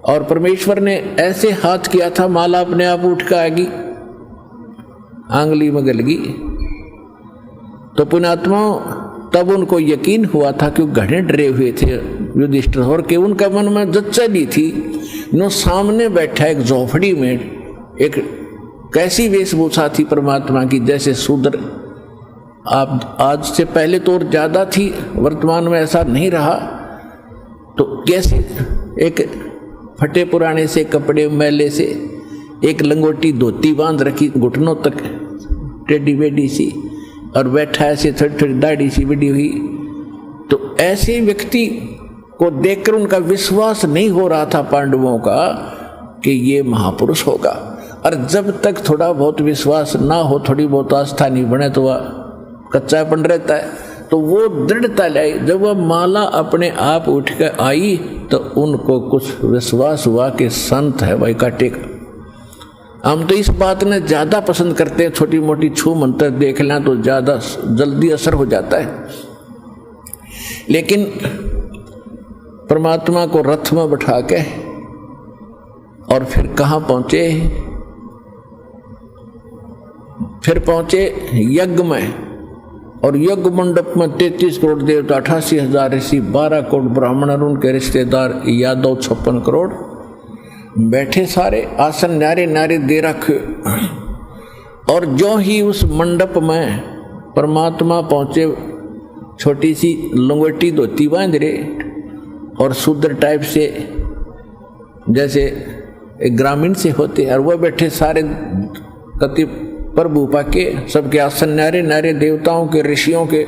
और परमेश्वर ने ऐसे हाथ किया था, माला अपने आप उठ कर आएगी, आंगली में गलगी। तो पुण्यात्मा तब उनको यकीन हुआ था कि घड़े डरे हुए थे युधिष्ठिर, और कि उनका मन में जच्चली थी नो सामने बैठा एक झोपड़ी में, एक कैसी वेशभूषा थी परमात्मा की, जैसे शूद्र। आप आज से पहले तो और ज्यादा थी, वर्तमान में ऐसा नहीं रहा। तो कैसे एक फटे पुराने से कपड़े मैले से एक लंगोटी धोती बांध रखी घुटनों तक, टेढ़ी बेडी सी, और बैठा ऐसे थोड़ी थोड़ी दाढ़ी सी बड़ी हुई। तो ऐसे व्यक्ति को देखकर उनका विश्वास नहीं हो रहा था पांडवों का कि ये महापुरुष होगा। और जब तक थोड़ा बहुत विश्वास ना हो, थोड़ी बहुत आस्था नहीं बने, तो वह कच्चापन रहता है। तो वो दृढ़ता लाई, जब वह माला अपने आप उठ कर आई तो उनको कुछ विश्वास हुआ कि संत है भाई काटेगा। हम तो इस बात ने ज़्यादा पसंद करते हैं, छोटी मोटी छू मंत्र देख लें तो ज़्यादा जल्दी असर हो जाता है। लेकिन परमात्मा को रथ में बैठा के और फिर कहाँ पहुँचे, फिर पहुँचे यज्ञ में, और यज्ञ मंडप में 33 करोड़ देवता, 88,000 ऋषि, 12 करोड़ ब्राह्मण और उनके रिश्तेदार यादव 56 करोड़ बैठे सारे, आसन न्यारे न्यारे दे रखे। और जो ही उस मंडप में परमात्मा पहुँचे, छोटी सी लंगोटी धोती बांध रहे और शूद्र टाइप से जैसे एक ग्रामीण से होते, और वह बैठे सारे कति प्रभु पाके, सबके आसन न्यारे न्यारे देवताओं के ऋषियों के,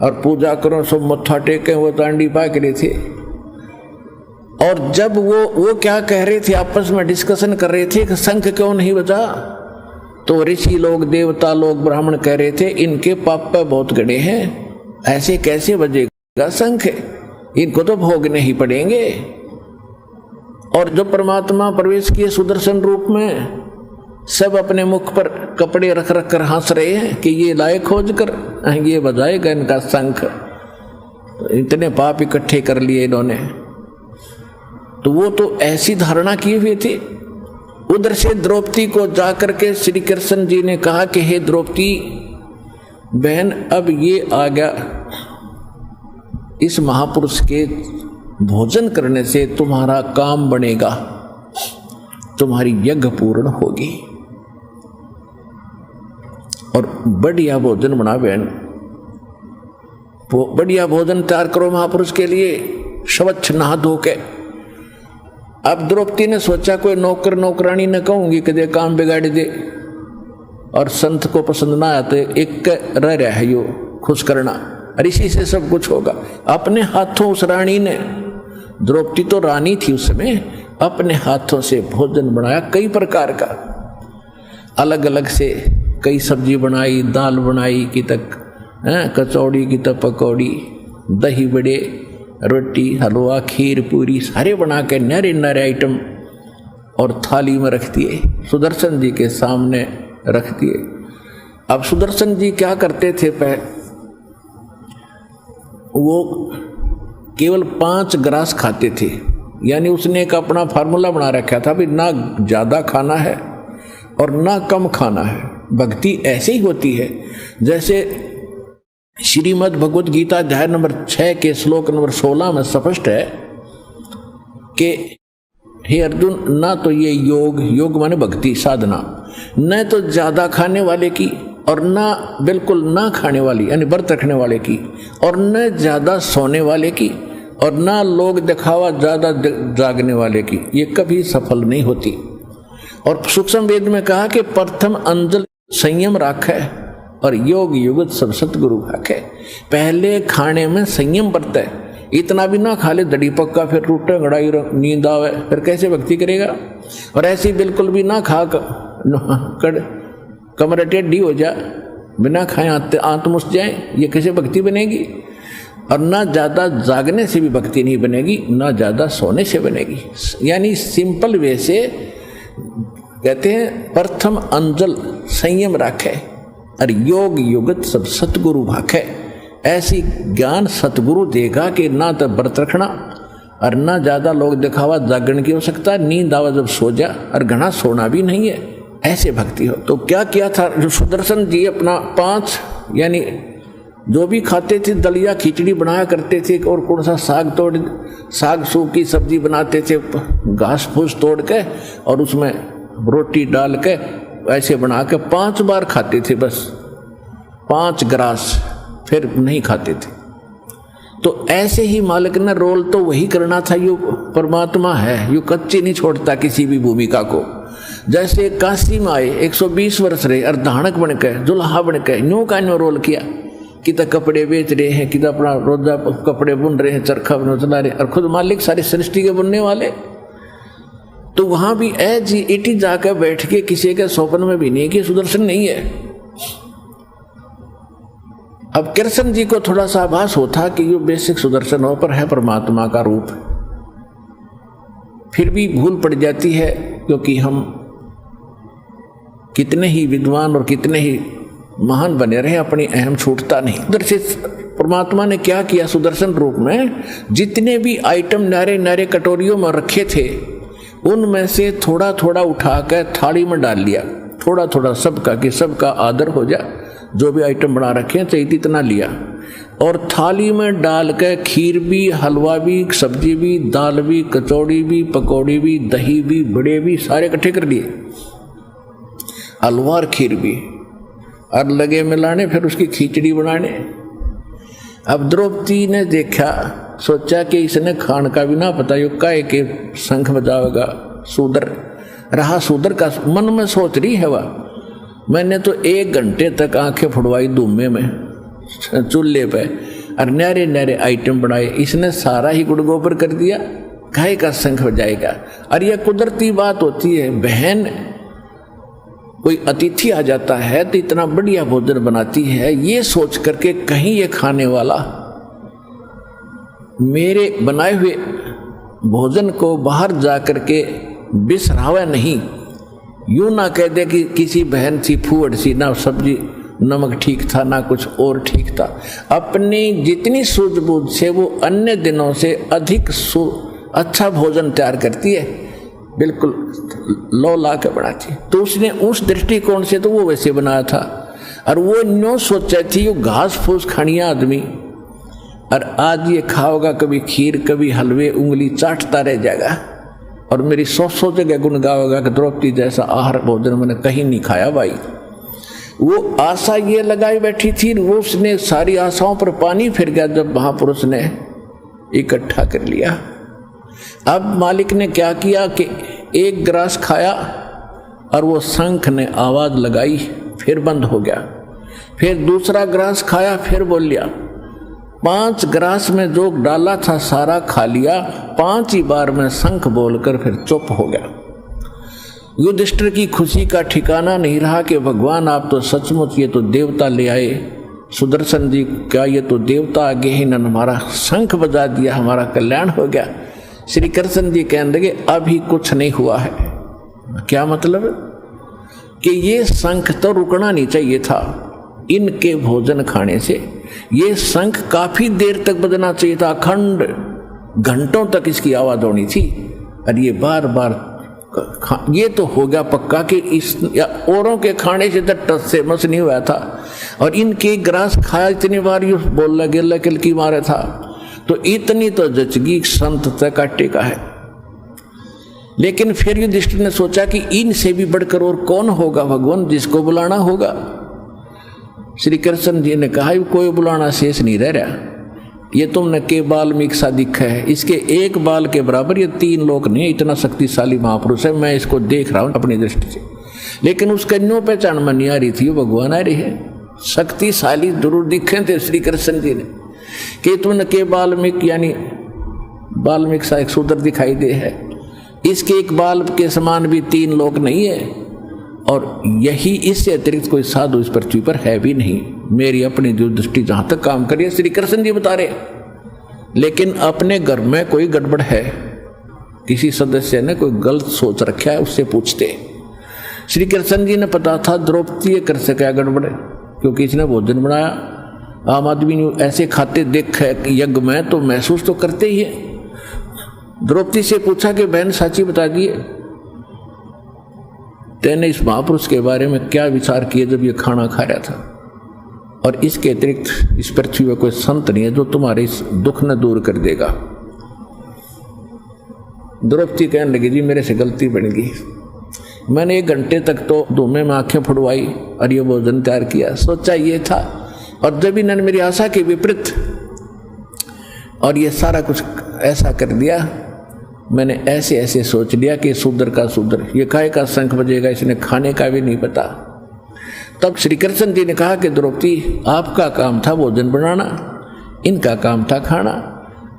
और पूजा करो सब मत्था टेके, वो तांडी पाक रहे थे। और जब वो क्या कह रहे थे, आपस में डिस्कशन कर रहे थे कि शंख क्यों नहीं बजा, तो ऋषि लोग, देवता लोग, ब्राह्मण कह रहे थे इनके पाप पे बहुत गड़े हैं, ऐसे कैसे बजेगा शंख, इनको तो भोगने ही पड़ेंगे। और जब परमात्मा प्रवेश किए सुदर्शन रूप में, सब अपने मुख पर कपड़े रख रख कर हंस रहे हैं कि ये लाए खोज कर, ये बजाएगा इनका शंख। तो इतने पाप इकट्ठे कर लिए इन्होंने। तो वो तो ऐसी धारणा किए हुए थे। उधर से द्रौपदी को जाकर के श्री कृष्ण जी ने कहा कि हे द्रौपदी बहन, अब ये आ गया, इस महापुरुष के भोजन करने से तुम्हारा काम बनेगा, तुम्हारी यज्ञ पूर्ण होगी। और बढ़िया भोजन बना बहन, बढ़िया भोजन तैयार करो महापुरुष के लिए, स्वच्छ नहा धो के। अब द्रौपदी ने सोचा कोई नौकर नौकरानी न कहूंगी कि दे काम बिगाड़ दे, और संत को पसंद ना आते, एक रह रहा है यो खुश करना, और इसी से सब कुछ होगा। अपने हाथों उस रानी ने, द्रौपदी तो रानी थी उसमें, अपने हाथों से भोजन बनाया कई प्रकार का, अलग अलग से कई सब्जी बनाई, दाल बनाई की तक कचौड़ी की तक पकौड़ी, दही बड़े, रोटी, हलवा, खीर, पूरी सारे बना के नरे नरे आइटम और थाली में रख दिए, सुदर्शन जी के सामने रख दिए। अब सुदर्शन जी क्या करते थे, वो केवल 5 ग्रास खाते थे, यानी उसने एक अपना फार्मूला बना रखा था भी ना ज़्यादा खाना है और ना कम खाना है। भक्ति ऐसे ही होती है, जैसे श्रीमद् भगवद गीता अध्याय नंबर 6 के श्लोक नंबर 16 में स्पष्ट है कि हे अर्जुन, ना तो ये योग माने भक्ति साधना, न तो ज़्यादा खाने वाले की और ना बिल्कुल ना खाने वाली यानी व्रत रखने वाले की, और न ज़्यादा सोने वाले की, और ना लोग दिखावा ज़्यादा जागने वाले की, ये कभी सफल नहीं होती। और सूक्ष्म वेद में कहा कि प्रथम अंजल संयम राखे और योग युगत सब सतगुरु भाखे। पहले खाने में संयम बरते, इतना भी ना खा ले दड़ी पक्का, फिर टूटे गड़ाई नींद आवे, फिर कैसे भक्ति करेगा। और ऐसी बिल्कुल भी ना खा कर कमर टेढ़ी हो जा, बिना खाए आंत मुस जाए, ये कैसे भक्ति बनेगी। और ना ज़्यादा जागने से भी भक्ति नहीं बनेगी, ना ज़्यादा सोने से बनेगी। यानी सिंपल वे से कहते हैं प्रथम अंजल संयम राखे और योग युगत सब सतगुरु भाखे। ऐसी ज्ञान सतगुरु देगा कि ना तो व्रत रखना और ना ज़्यादा लोग दिखावा जागरण की हो सकता, नींद आवा जब सो जा, और घना सोना भी नहीं है, ऐसे भक्ति हो। तो क्या किया था जो सुदर्शन जी अपना 5 यानी जो भी खाते थे दलिया खिचड़ी बनाया करते थे, और कौन सा साग सूग की सब्जी बनाते थे घास फूस तोड़ के और उसमें रोटी डाल के ऐसे बना के 5 बार खाते थे, बस 5 ग्रास, फिर नहीं खाते थे। तो ऐसे ही मालिक ने रोल तो वही करना था, यू परमात्मा है, यू कच्ची नहीं छोड़ता किसी भी भूमिका को। जैसे काशी में आए 120 वर्ष रहे, अर्धानक बन के जुल्हा बन के न्यू का न्यू रोल किया, कि तो कपड़े बेच रहे हैं, कि तो अपना रोजा कपड़े बुन रहे हैं, चरखा चला रहे, और खुद मालिक सारी सृष्टि के बुनने वाले। तो वहां भी ऐज इटी जाकर बैठ के किसी के स्वप्न में भी नहीं कि सुदर्शन नहीं है। अब कृष्ण जी को थोड़ा सा आभास होता कि ये बेसिक सुदर्शन हो, पर है परमात्मा का रूप, फिर भी भूल पड़ जाती है, क्योंकि हम कितने ही विद्वान और कितने ही महान बने रहे, अपनी अहम छूटता नहीं। उधर से परमात्मा ने क्या किया, सुदर्शन रूप में जितने भी आइटम नारे नारे कटोरियों में रखे थे, उनमें से थोड़ा थोड़ा उठाकर थाली में डाल लिया, थोड़ा थोड़ा सबका, कि सबका आदर हो जा, जो भी आइटम बना रखे हैं चाहिए इतना लिया, और थाली में डाल के खीर भी, हलवा भी, सब्जी भी, दाल भी, कचौड़ी भी, पकौड़ी भी, दही भी, बड़े भी, सारे इकट्ठे कर लिए, हलवा और खीर भी, और लगे मिलाने, फिर उसकी खिचड़ी बनाने। अब द्रौपदी ने देखा, सोचा कि इसने खान का भी ना पता, यो काय के शंख बजावेगा, सूदर रहा, सूदर का मन में सोच रही है वह। मैंने तो 1 घंटे तक आंखें फुड़वाई धूमे में चूल्हे पे, और नारे नारे आइटम बनाए, इसने सारा ही गुड़ गोबर कर दिया, काय का शंख बजाएगा। और यह कुदरती बात होती है, बहन कोई अतिथि आ जाता है तो इतना बढ़िया भोजन बनाती है, ये सोच करके कहीं ये खाने वाला मेरे बनाए हुए भोजन को बाहर जा करके बिसरावे नहीं, यूं ना कह दे कि किसी बहन सी फूहड़ सी, ना सब्जी नमक ठीक था ना कुछ और ठीक था। अपनी जितनी सूझबूझ से वो अन्य दिनों से अधिक अच्छा भोजन तैयार करती है, बिल्कुल लो ला के बनाती। तो उसने उस दृष्टिकोण से तो वो वैसे बनाया था, और वो न्यो सोचा थी वो घास फूस खानिया आदमी, और आज ये खाओगा कभी खीर कभी हलवे, उंगली चाटता रह जाएगा, और मेरी 100 जगह गुण गाओगा कि द्रौपदी जैसा आहार भोजन मैंने कहीं नहीं खाया भाई। वो आशा ये लगाई बैठी थी, वो उसने सारी आशाओं पर पानी फिर गया जब महापुरुष ने इकट्ठा कर लिया। अब मालिक ने क्या किया कि 1 ग्रास खाया, और वो शंख ने आवाज लगाई, फिर बंद हो गया। फिर दूसरा ग्रास खाया, फिर बोल लिया। 5 ग्रास में जो डाला था सारा खा लिया, 5 ही बार में शंख बोलकर फिर चुप हो गया। युधिष्ठिर की खुशी का ठिकाना नहीं रहा कि भगवान आप तो सचमुच ये तो देवता ले आए, सुदर्शन जी क्या ये तो देवता आगे ही न हमारा शंख बजा दिया, हमारा कल्याण हो गया। श्री कृष्ण जी कहने लगे अभी कुछ नहीं हुआ है। क्या मतलब कि ये शंख तो रुकना नहीं चाहिए था इनके भोजन खाने से, ये शंख काफी देर तक बजना चाहिए था, अखंड घंटों तक इसकी आवाज होनी थी। और ये बार बार ये तो हो गया पक्का कि इस या औरों के खाने से तो टस से मस नहीं हुआ था, और इनके ग्रास खाया इतनी बार ये बोल लगे किलकी मारे था, तो इतनी तो जचगी संत तक काटे का है। लेकिन फिर युधिष्ठिर ने सोचा कि इनसे भी बढ़कर और कौन होगा भगवान जिसको बुलाना होगा। श्री कृष्ण जी ने कहा कोई बुलाना शेष नहीं रह रहा, ये तुमने के बाल में सा दिखा है, इसके एक बाल के बराबर ये 3 लोक नहीं, इतना शक्तिशाली महापुरुष है, मैं इसको देख रहा हूं अपनी दृष्टि से। लेकिन उसका न्यो पहचान में नहीं आ रही थी, वो भगवान आ रही है, शक्तिशाली जरूर दिखे थे श्री कृष्ण जी ने कि तुमने के बाल्मीक यानी बाल्मीक सा एक शूद्र दिखाई दे है, इसके एक बाल के समान भी 3 लोक नहीं है, और यही इससे अतिरिक्त कोई साधु इस पृथ्वी पर है भी नहीं। मेरी अपनी जो दृष्टि जहां तक काम करिए श्री कृष्ण जी बता रहे। लेकिन अपने घर में कोई गड़बड़ है, किसी सदस्य ने कोई गलत सोच रखा है, उससे पूछते। श्री कृष्ण जी ने पता था द्रौपदी कर से क्या गड़बड़ है, क्योंकि इसने भोजन बनाया, आम आदमी ऐसे खाते देख यज्ञ में तो महसूस तो करते ही है। द्रौपदी से पूछा कि बहन साची बता दिए, तेने इस महापुरुष के बारे में क्या विचार किए जब ये खाना खा रहा था, और इसके अतिरिक्त इस पृथ्वी में कोई संत नहीं है जो तुम्हारे इस दुख न दूर कर देगा। द्रौपदी कहने लगी, जी मेरे से गलती बन गई, मैंने 1 घंटे तक तो धूमे में आंखें फुड़वाई और ये भोजन तैयार किया, सोचा ये था, और जब इन्होंने मेरी आशा के विपरीत और ये सारा कुछ ऐसा कर दिया, मैंने ऐसे ऐसे सोच लिया कि शूद्र का शूद्र, ये काहे का शंख बजेगा, इसने खाने का भी नहीं पता। तब श्री कृष्ण जी ने कहा कि द्रौपदी आपका काम था भोजन बनाना, इनका काम था खाना।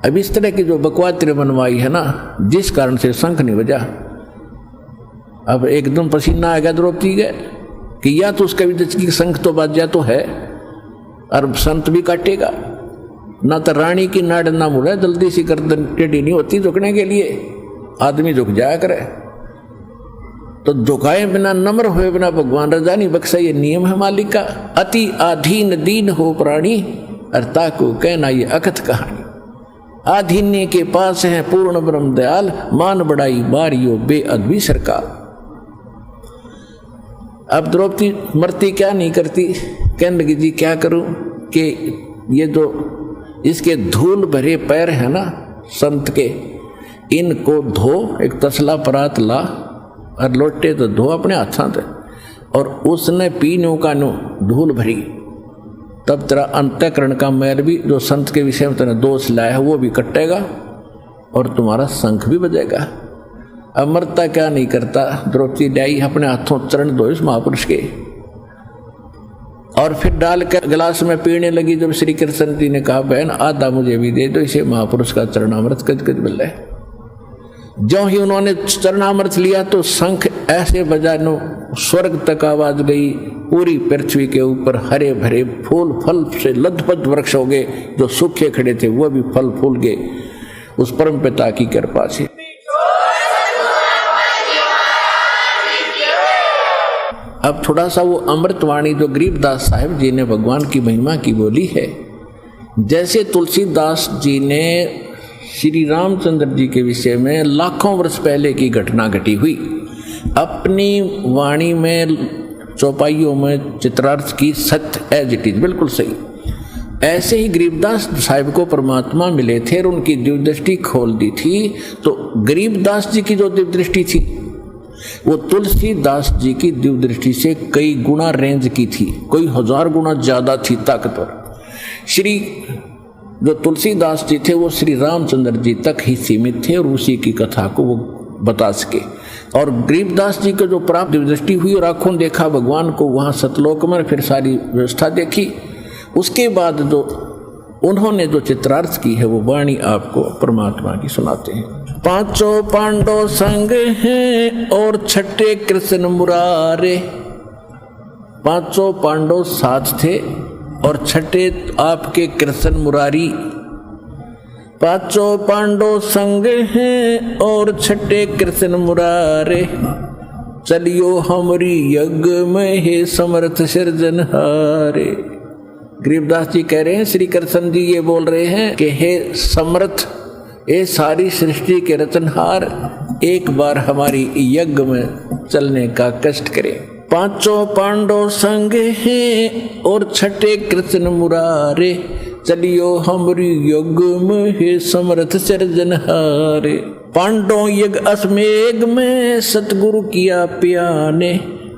अब इस तरह की जो बकवास तेरे बनवाई है ना, जिस कारण से शंख नहीं बजा, अब एकदम पसीना आ गया द्रौपदी के कि या तो उसका भी की शंख तो बज जा तो है, और संत भी काटेगा ना, तो रानी की नाड़ ना मुड़े, जल्दी सी गर्दन टेढ़ी नहीं होती झुकने के लिए, आदमी झुक जाया करे। तो झुकाए बिना, नम्र हुए बिना भगवान रजा नहीं बख्शा, ये नियम है मालिक का। अति आधीन दीन हो प्राणी, अर्ता को कहना ये अकथ कहानी। आधीन्य के पास है पूर्ण ब्रह्म दयाल, मान बढ़ाई बारियो बेअदबी सरकार। अब द्रौपदी मरती क्या नहीं करती, कहने लगी जी क्या करूं कि ये जो इसके धूल भरे पैर है ना संत के, इनको धो, एक तसला परात ला और लोटे तो धो अपने हाथों से, और उसने पीनों का नो धूल भरी, तब तेरा अंतःकरण का मैल भी जो संत के विषय में तेरा दोष लाया है वो भी कटेगा और तुम्हारा शंख भी बजेगा। अब मरता क्या नहीं करता, द्रौपदी लाई अपने हाथों चरण धो इस महापुरुष के, और फिर डाल कर गिलास में पीने लगी। जब श्री कृष्ण जी ने कहा बहन आधा मुझे भी दे दो, इसे महापुरुष का चरणामृत कद मिल रहा है। जो ही उन्होंने चरणामृत लिया तो शंख ऐसे बजा नो स्वर्ग तक आवाज गई, पूरी पृथ्वी के ऊपर हरे भरे फूल फल से लदपद वृक्ष हो गए, जो सूखे खड़े थे वो भी फल फूल गए उस परम पिता की कृपा से। अब थोड़ा सा वो अमृतवाणी जो गरीबदास साहिब जी ने भगवान की महिमा की बोली है, जैसे तुलसीदास जी ने श्री रामचंद्र जी के विषय में लाखों वर्ष पहले की घटना घटी हुई अपनी वाणी में चौपाइयों में चित्रार्थ की, सत्य एज इट इज बिल्कुल सही। ऐसे ही गरीबदास साहिब को परमात्मा मिले थे और उनकी दिव्य दृष्टि खोल दी थी। तो गरीबदास जी की जो दिव्य दृष्टि थी वो तुलसीदास जी की दिव्य दृष्टि से कई गुना रेंज की थी, कोई 1000 गुना ज्यादा थी ताकतवर। श्री जो तुलसीदास जी थे वो श्री रामचंद्र जी तक ही सीमित थे और उसी की कथा को वो बता सके। और गरीबदास जी को जो प्राप्त दिव्य दृष्टि हुई और आंखों देखा भगवान को वहाँ सतलोक में, फिर सारी व्यवस्था देखी, उसके बाद जो उन्होंने जो चित्रार्थ की है वो वाणी आपको परमात्मा की सुनाते हैं। 5 पांडव संग हैं और 6 कृष्ण मुरारे। 5 पांडव साथ थे और 6 आपके कृष्ण मुरारी। 5 पांडव संग हैं और 6 कृष्ण मुरारे। चलियो हमरी यज्ञ में हे समर्थ सिरजनहारे। गरीबदास जी कह रहे हैं, श्री कृष्ण जी ये बोल रहे हैं कि हे समर्थ, ये सारी सृष्टि के रचनहार, एक बार हमारी यज्ञ में चलने का कष्ट करें। 5 पांडव संग हैं और 6 कृष्ण मुरारे। चलियो हमरी यज्ञ में हे समर्थ सिरजनहारे। पांडव यज्ञ अश्वमेध में सतगुरु किया प्याने।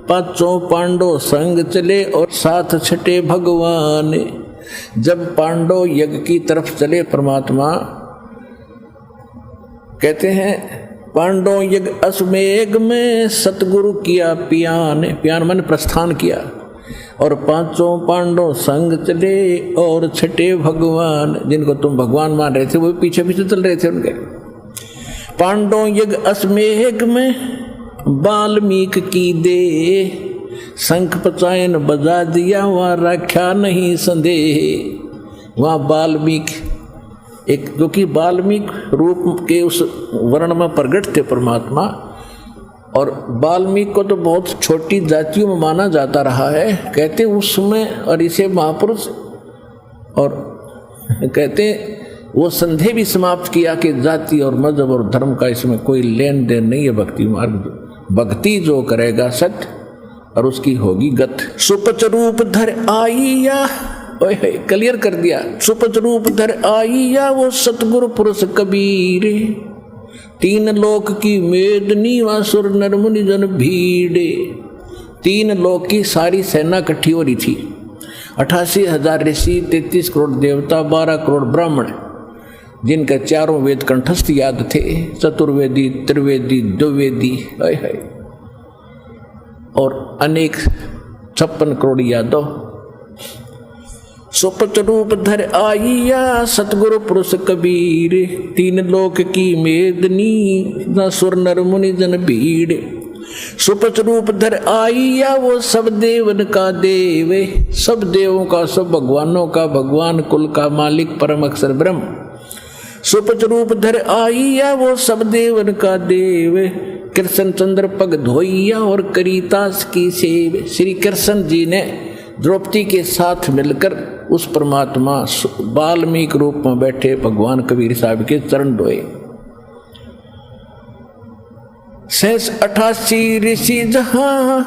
5 पांडव संग चले और साथ 6 भगवान। जब पांडव यज्ञ की तरफ चले, परमात्मा कहते हैं पांडव यज्ञ अश्वमेध में सतगुरु किया पियान। पियान मन प्रस्थान किया और 5 पांडव संग चले और 6 भगवान, जिनको तुम भगवान मान रहे थे वो पीछे पीछे चल रहे थे उनके। पांडव यज्ञ अश्वमेध में वाल्मीकि की दे। शंख पचायन बजा दिया, वहाँ रखा नहीं संदेह। वहाँ वाल्मीकि एक जो कि वाल्मीकि रूप के उस वर्ण में प्रकट थे परमात्मा, और वाल्मीकि को तो बहुत छोटी जातियों में माना जाता रहा है, कहते उसमें, और इसे महापुरुष, और कहते वो संदेह भी समाप्त किया कि जाति और मजहब और धर्म का इसमें कोई लेन देन नहीं है। भक्ति मार्ग, भक्ति जो करेगा सत्य और उसकी होगी गत। सुपच रूप धर आईया, क्लियर कर दिया, सुपच रूप धर आईया वो सतगुरु पुरुष कबीर, तीन लोक की मेदनी व सुर नर मुनि जन भीड़े। तीन लोक की सारी सेना इकट्ठी हो रही थी, 88,000 ऋषि, 33 करोड़ देवता, 12 करोड़ ब्राह्मण, जिनके चारों वेद कंठस्थ याद थे, चतुर्वेदी, त्रिवेदी, द्विवेदी, और अनेक 56 करोड़ यादव। सुपच रूप धर आईया सतगुरु पुरुष कबीर, तीन लोक की मेदनी न सुर नर मुनि जन भीड़। सुपच रूप धर आईया वो सब देवन का देव, सब देवों का, सब भगवानों का भगवान, कुल का मालिक, परम अक्षर ब्रह्म। सुपच रूप धर आईया वो सब देवन का देव, कृष्ण चंद्र पग धोइया और करीतास की सेव। श्री कृष्ण जी ने द्रौपदी के साथ मिलकर उस परमात्मा वाल्मीकि रूप में बैठे भगवान कबीर साहब के चरण धोए। 88 ऋषि जहां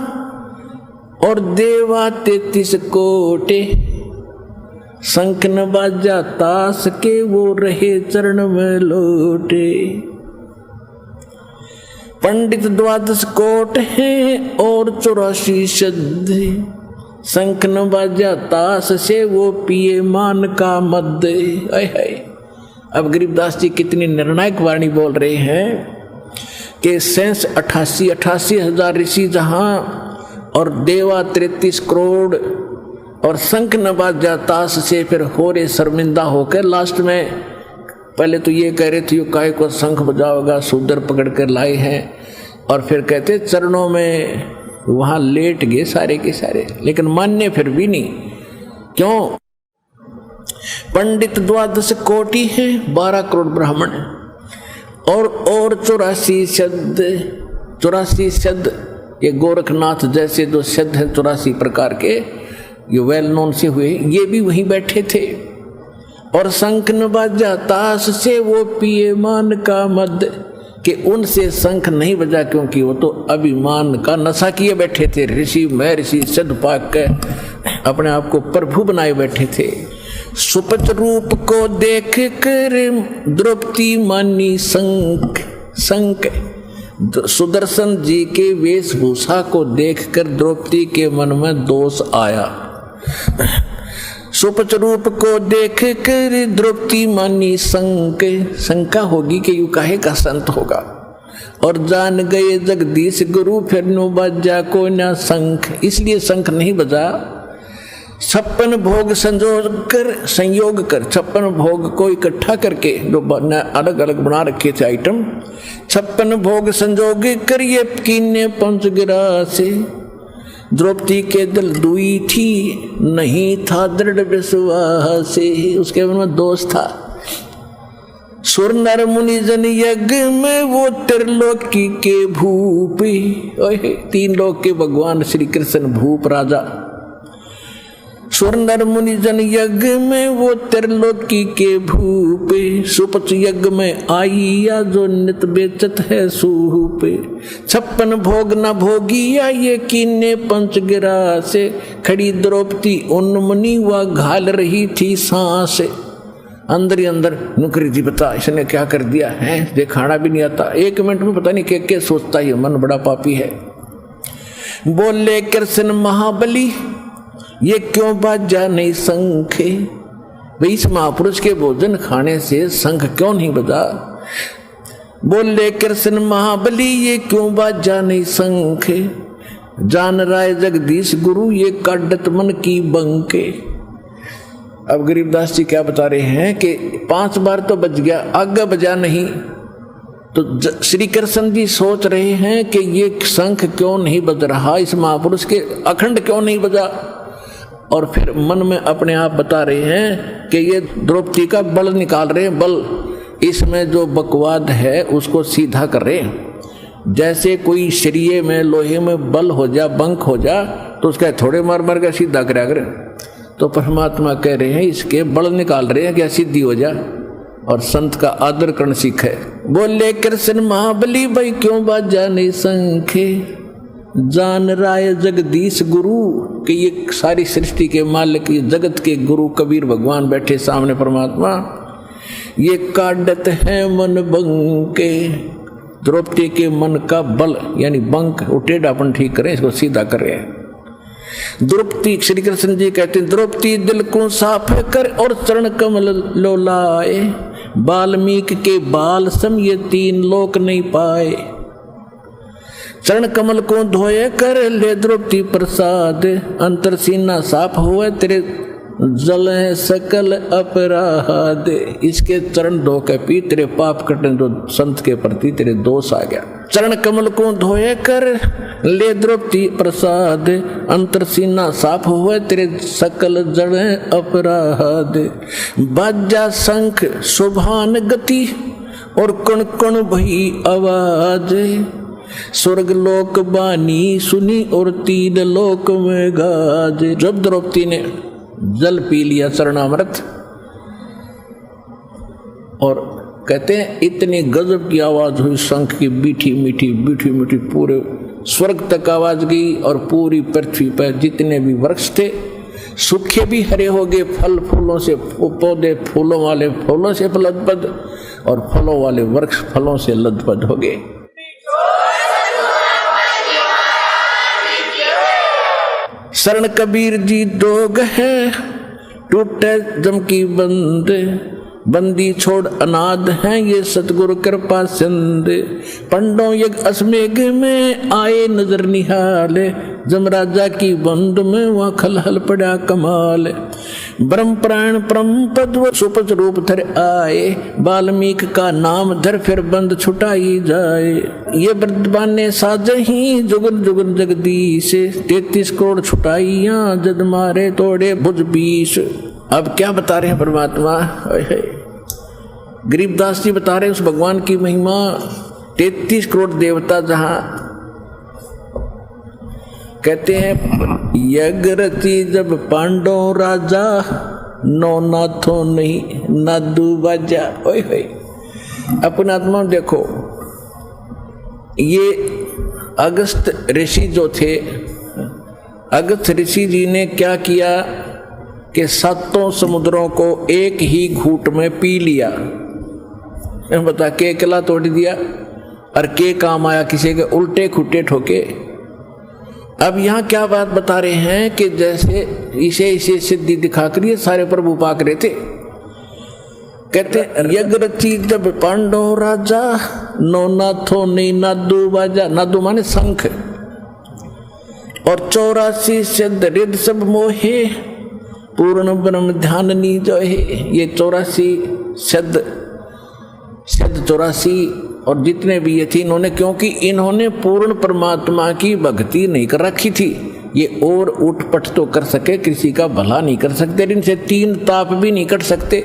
और देवा 33 कोटे, शंख न बाजा तास के वो रहे चरण में लोटे। पंडित 12 कोट हैं और 84 शब्द, शंख न बाजा तास से वो पिए मान का मद। अब गरीबदास जी कितनी निर्णायक वाणी बोल रहे हैं कि 88,000 ऋषि जहां और देवा 33 करोड़ और शंख न बाजा तास से फिर हो रे शर्मिंदा होकर लास्ट में पहले तो ये कह रहे थे यो काय को शंख बजाओगा, शूद्र पकड़ कर लाए हैं, और फिर कहते चरणों में वहां लेट गए सारे के सारे, लेकिन मान्य फिर भी नहीं। क्यों? पंडित 12 कोटि है, 12 करोड़ ब्राह्मण और 84 शब्द। 84 शब्द ये गोरखनाथ जैसे जो शब्द है 84 प्रकार के, ये वेल नोन से हुए, ये भी वहीं बैठे थे। और शंख न बाजा ताश से वो पिए मान का मद, कि उनसे शंख नहीं बजा क्योंकि वो तो अभिमान का नशा किए बैठे थे। ऋषि महर्षि सिद्ध पाक के अपने आप को प्रभु बनाए बैठे थे। सुपच रूप को देख कर द्रौपदी मानी शंख, सुदर्शन जी के वेशभूषा को देखकर द्रौपदी के मन में दोष आया। सुपच रूप को देख कर द्रौपदी मानी शंका होगी कि यू काहे का संत होगा। और जान गए जगदीश गुरु फिर नो बजा को ना शंख, इसलिए शंख नहीं बजा। 56 भोग संयोग कर 56 भोग को इकट्ठा करके जो अलग अलग बना रखे थे आइटम, 56 भोग संयोग कर ये कीने पंच गिरा से। द्रौपदी के दिल दुई थी, नहीं था दृढ़ विश्वास, उसके मन में दोष था। सुर नर मुनि जन यज्ञ में वो त्रिलोकी के भूप, 3 लोक के भगवान श्री कृष्ण भूप राजा। सुर नर मुनि जन यज्ञ में वो त्रिलोकी के भूप, सुपच यज्ञ में आईया जो नित बेचत है सूप। 56 भोग न भोगिया ये कीने पंच गिरा से, खड़ी द्रौपदी उन्मुनी व घाल रही थी सांस। अंदर ही अंदर नुकरी थी, पता इसने क्या कर दिया है, ये खाना भी नहीं आता। 1 मिनट में पता नहीं क्या सोचता है, मन बड़ा पापी है। बोले कृष्ण महाबली ये क्यों बाजा नहीं शंख, भाई इस महापुरुष के भोजन खाने से शंख क्यों नहीं बजा। बोले कृष्ण महाबली ये क्यों बाजा नहीं शंख, जान राय जगदीश गुरु ये काडत मन की बंके। अब गरीबदास जी क्या बता रहे हैं कि 5 बार तो बज गया, आगे बजा नहीं। तो श्री कृष्ण जी सोच रहे हैं कि ये शंख क्यों नहीं बज रहा, इस महापुरुष के अखंड क्यों नहीं बजा। और फिर मन में अपने आप बता रहे हैं कि ये द्रौपदी का बल निकाल रहे हैं, बल इसमें जो बकवाद है उसको सीधा कर रहे हैं। जैसे कोई शरीय में लोहे में बल हो जा, बंक हो जा, तो उसका थोड़े मार मार का सीधा करा कर। तो परमात्मा कह रहे हैं इसके बल निकाल रहे हैं क्या सिद्धि हो जा। और संत का आदर करना सीखे। बोले कृष्ण महाबली भाई क्यों बाजा नहीं शंखे, जान राय जगदीश गुरु कि ये सारी सृष्टि के मालिक, ये जगत के गुरु कबीर भगवान बैठे सामने परमात्मा, ये काटत है मन बंके। द्रौपदी के मन का बल यानी बंक, वो टेढ़ापन ठीक करें, इसको सीधा करें। द्रौपदी, श्री कृष्ण जी कहते हैं द्रौपदी दिल को साफ कर और चरण कमल लोलाए, वाल्मीकि के बाल सम ये तीन लोक नहीं पाए। चरण कमल को धोए कर ले द्रौपदी प्रसाद, अंतर सीना साफ हुए तेरे जल सकल अपराध। इसके चरण धो के पी, तेरे पाप कटन, जो संत के प्रति तेरे दोष आ गया। चरण कमल को धोए कर ले द्रौपदी प्रसाद, अंतर सीना साफ हुए तेरे सकल जड़ अपराध। बाजा शंख शुभान गति और कण कण भई आवाज, स्वर्ग लोक बानी सुनी और तीन लोक में गाज। जब द्रौपदी ने जल पी लिया चरणामृत, और कहते हैं इतनी गजब की आवाज हुई शंख की, मीठी मीठी मीठी मीठी, पूरे स्वर्ग तक आवाज गई। और पूरी पृथ्वी पर जितने भी वृक्ष थे सूखे भी हरे हो गए, फल फूलों से, पौधे फूलों वाले फूलों से लदबद, और फलों वाले वृक्ष फलों से लदबद हो गए। शरण कबीर जी दोग है टूटे जम की बंद, बंदी छोड़ अनाद हैं ये सतगुरु कृपा सिंध। पंडों यज्ञ असमेघ में आए नजर निहाल, जमराजा की बंद में वहाँ खलहल पड़ा कमाल। ब्रह्म प्राण परम पद सुपच रूप धर आए, वाल्मीकि का नाम धर फिर बंद छुटाई जाए। ये बर्दबाने साजही जुगन जुगन जगदीश, 33 करोड़ छुटाइयां जद मारे तोड़े भुज 20। अब क्या बता रहे हैं परमात्मा, गरीबदास जी बता रहे हैं उस भगवान की महिमा। 33 करोड़ देवता जहां कहते हैं यज्ञ रची जब पांडव राजा, नौ नाथों नहीं नादू बाजा। ओए होए, अपने आत्मा देखो, ये अगस्त ऋषि जो थे, अगस्त ऋषि जी ने क्या किया कि 7 समुद्रों को एक ही घूंट में पी लिया। बता के किला तोड़ दिया, और के काम आया किसी के उल्टे खुट्टे ठोके। अब यहाँ क्या बात बता रहे हैं कि जैसे इसे सिद्धि दिखाकर ये सारे प्रभु पाक रहे थे। कहते यज्ञ रची जब पांडव राजा, नौ नाथों ने नादू बाजा। नादू माने शंख। और 84 सिद्ध रिद सब मोहे, पूर्ण ब्रह्म ध्यान नी जो है। ये 84 सिद्ध 84 और जितने भी ये थे इन्होंने, क्योंकि इन्होंने पूर्ण परमात्मा की भक्ति नहीं कर रखी थी। ये और उठपट तो कर सके, किसी का भला नहीं कर सकते, इनसे 3 ताप भी नहीं कर सकते।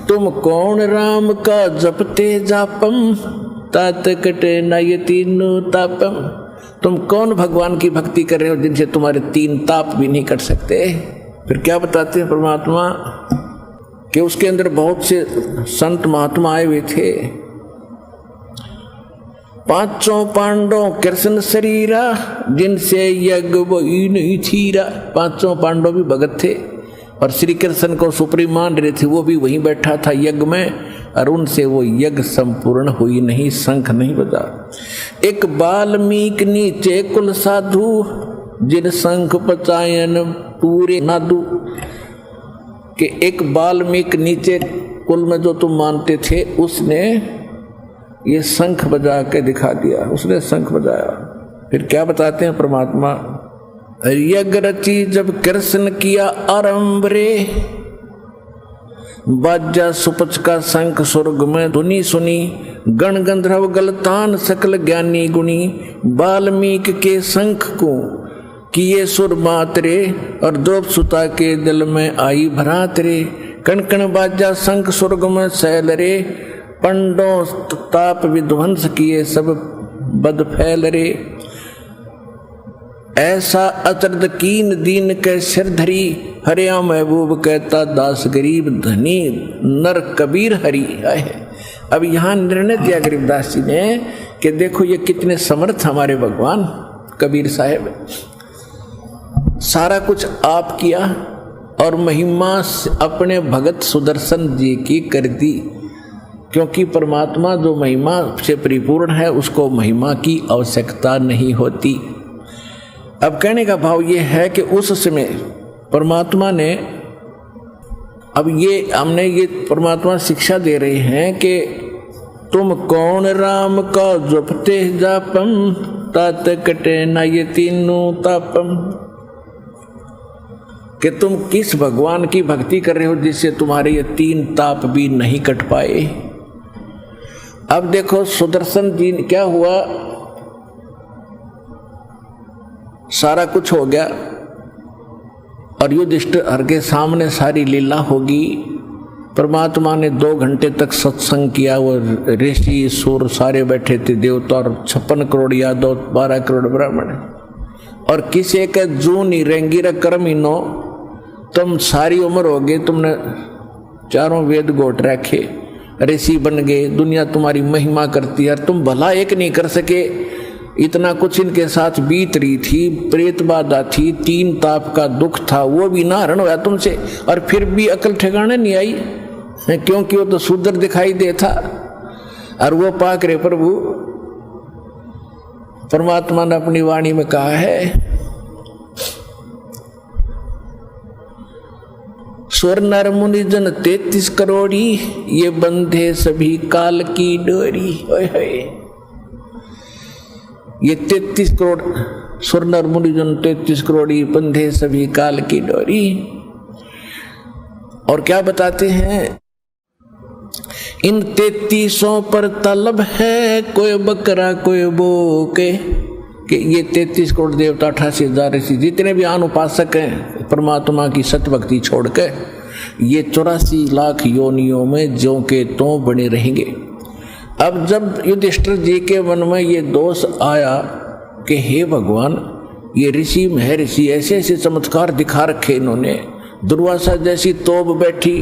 तुम कौन राम का जपते जापम, तात कटे न ये तीनों तापम। तुम कौन भगवान की भक्ति कर रहे हो जिनसे तुम्हारे 3 ताप भी नहीं कट सकते। फिर क्या बताते हैं परमात्मा कि उसके अंदर बहुत से संत महात्मा आए हुए थे। 5 पांडव कृष्ण शरीरा, जिनसे यज्ञ वही नहीं थीरा। 5 पांडव भी भगत थे और श्री कृष्ण को सुप्रीम मान रहे थे, वो भी वहीं बैठा था यज्ञ में, और उनसे वो यज्ञ संपूर्ण हुई नहीं, शंख नहीं बजा। एक वाल्मीकि नीचे कुल साधु, जिन शंख पचायन पूरे नादू। कि एक वाल्मीकि नीचे कुल में जो तुम मानते थे, उसने ये शंख बजा के दिखा दिया, उसने शंख बजाया। फिर क्या बताते हैं परमात्मा, यज्ञ रची जब कृष्ण किया आरंभ रे, बाजा सुपच का शंख स्वर्ग में धुनी सुनी। गण गंधर्व गलतान सकल ज्ञानी गुणी, वाल्मीकि के शंख को किए सुर मातरे, और द्रौपदी सुता के दिल में आई भ्रात रे। कण कण बाजा शंख स्वर्ग में सैल रे, पंडों ताप विध्वंस किए सब बद फैल रे। ऐसा अतरद कीन दीन के सिर धरी, हरिया महबूब कहता दास गरीब धनी नर कबीर हरि है। अब यहाँ निर्णय दिया गरीबदास जी ने कि देखो ये कितने समर्थ हमारे भगवान कबीर साहब, सारा कुछ आप किया और महिमा अपने भगत सुदर्शन जी की कर दी, क्योंकि परमात्मा जो महिमा से परिपूर्ण है उसको महिमा की आवश्यकता नहीं होती। अब कहने का भाव ये है कि उस समय परमात्मा ने, अब ये हमने ये परमात्मा शिक्षा दे रहे हैं कि तुम कौन राम का जपते जापम, तात कटे न ये तीनों तापम, कि तुम किस भगवान की भक्ति कर रहे हो जिससे तुम्हारे ये तीन ताप भी नहीं कट पाए। अब देखो सुदर्शन जी क्या हुआ, सारा कुछ हो गया और युधिष्ठिर के सामने सारी लीला होगी। परमात्मा ने 2 घंटे तक सत्संग किया, वो ऋषि सुर सारे बैठे थे, देवता और 56 करोड़ यादव 12 करोड़ ब्राह्मण, और किसी के जू नहीं रेंगी र कर्म ही नो, तुम सारी उम्र हो गई, तुमने चारों वेद गोट रखे, ऋषि बन गए, दुनिया तुम्हारी महिमा करती है, तुम भला एक नहीं कर सके। इतना कुछ इनके साथ बीत रही थी, प्रेत बाधा थी, 3 ताप का दुख था, वो भी ना हरण हुआ तुमसे, और फिर भी अकल ठिकाने नहीं आई, क्योंकि वो तो शूद्र दिखाई दे था। और वो पाक रे प्रभु परमात्मा ने अपनी वाणी में कहा है, स्वर नर मुनि जन 33 करोड़ी, ये बंधे सभी काल की डोरी। ये 33 करोड़ स्वर नर मुनि जन 33 करोड़ी, बंधे सभी काल की डोरी। और क्या बताते हैं, इन 33 पर तलब है, कोई बकरा कोई बोके, कि ये 33 करोड़ देवता 88,000 ऋषि जितने भी आन उपासक हैं परमात्मा की सत भक्ति छोड़ के, ये 84 लाख योनियों में ज्यों के त्यों बने रहेंगे। अब जब युधिष्ठिर जी के मन में ये दोष आया कि हे भगवान, ये ऋषि महर्षि ऐसे ऐसे चमत्कार दिखा रखे इन्होंने, दुर्वासा जैसी तोब बैठी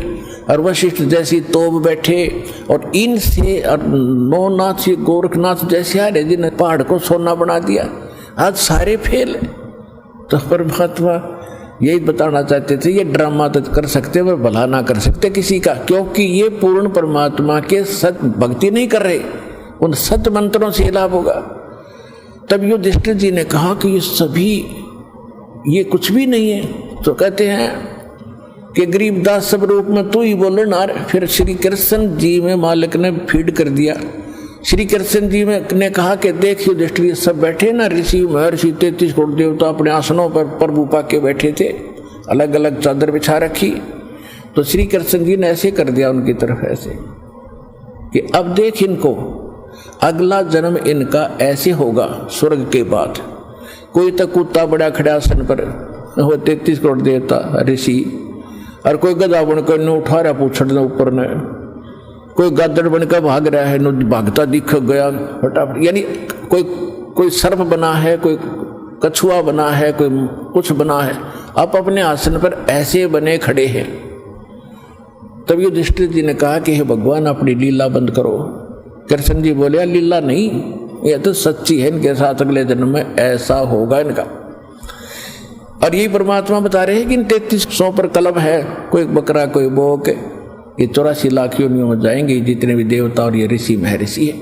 और वशिष्ठ जैसी तोब बैठे, और इनसे और नौनाथ गोरखनाथ जैसे आ रहे जिन्हें पहाड़ को सोना बना दिया, आज सारे फेल। तो परमात्मा यही बताना चाहते थे, ये ड्रामा तो कर सकते पर भला ना कर सकते किसी का, क्योंकि ये पूर्ण परमात्मा के सत भक्ति नहीं कर रहे, उन सत मंत्रों से लाभ होगा। तब युधिष्ठिर जी ने कहा कि ये सभी ये कुछ भी नहीं है। तो कहते हैं कि गरीबदास सब रूप में तू ही बोले ना। फिर श्री कृष्ण जी में मालिक ने फीड कर दिया। श्री कृष्ण जी ने कहा कि देख युधिष्ठिर सब बैठे ना, ऋषि महर्षि 33 करोड़ देवता अपने आसनों पर प्रभु पाके बैठे थे, अलग अलग चादर बिछा रखी। तो श्री कृष्ण जी ने ऐसे कर दिया उनकी तरफ ऐसे कि अब देख इनको, अगला जन्म इनका ऐसे होगा स्वर्ग के बाद। कोई तो कुत्ता बड़ा खड़ा आसन पर हो 33 करोड़ देवता ऋषि, और कोई गधा बनकर ने उठा रहा पूछड़ ऊपर ने, कोई गादड़ बनकर भाग रहा है, भागता दिख गया फटाफट, यानी कोई सर्प बना है, कोई कछुआ बना है, कोई कुछ बना है, आप अपने आसन पर ऐसे बने खड़े हैं। तब युधिष्ठिर जी ने कहा कि हे भगवान अपनी लीला बंद करो। कृष्ण जी बोले लीला नहीं, यह तो सच्ची है, इनके साथ अगले जन्म में ऐसा होगा इनका। और यही परमात्मा बता रहे हैं कि इन 3300 पर कलम है, कोई बकरा कोई बोक, ये 84 लाख योनियों में जाएंगे जितने भी देवता और ये ऋषि महर्षि है।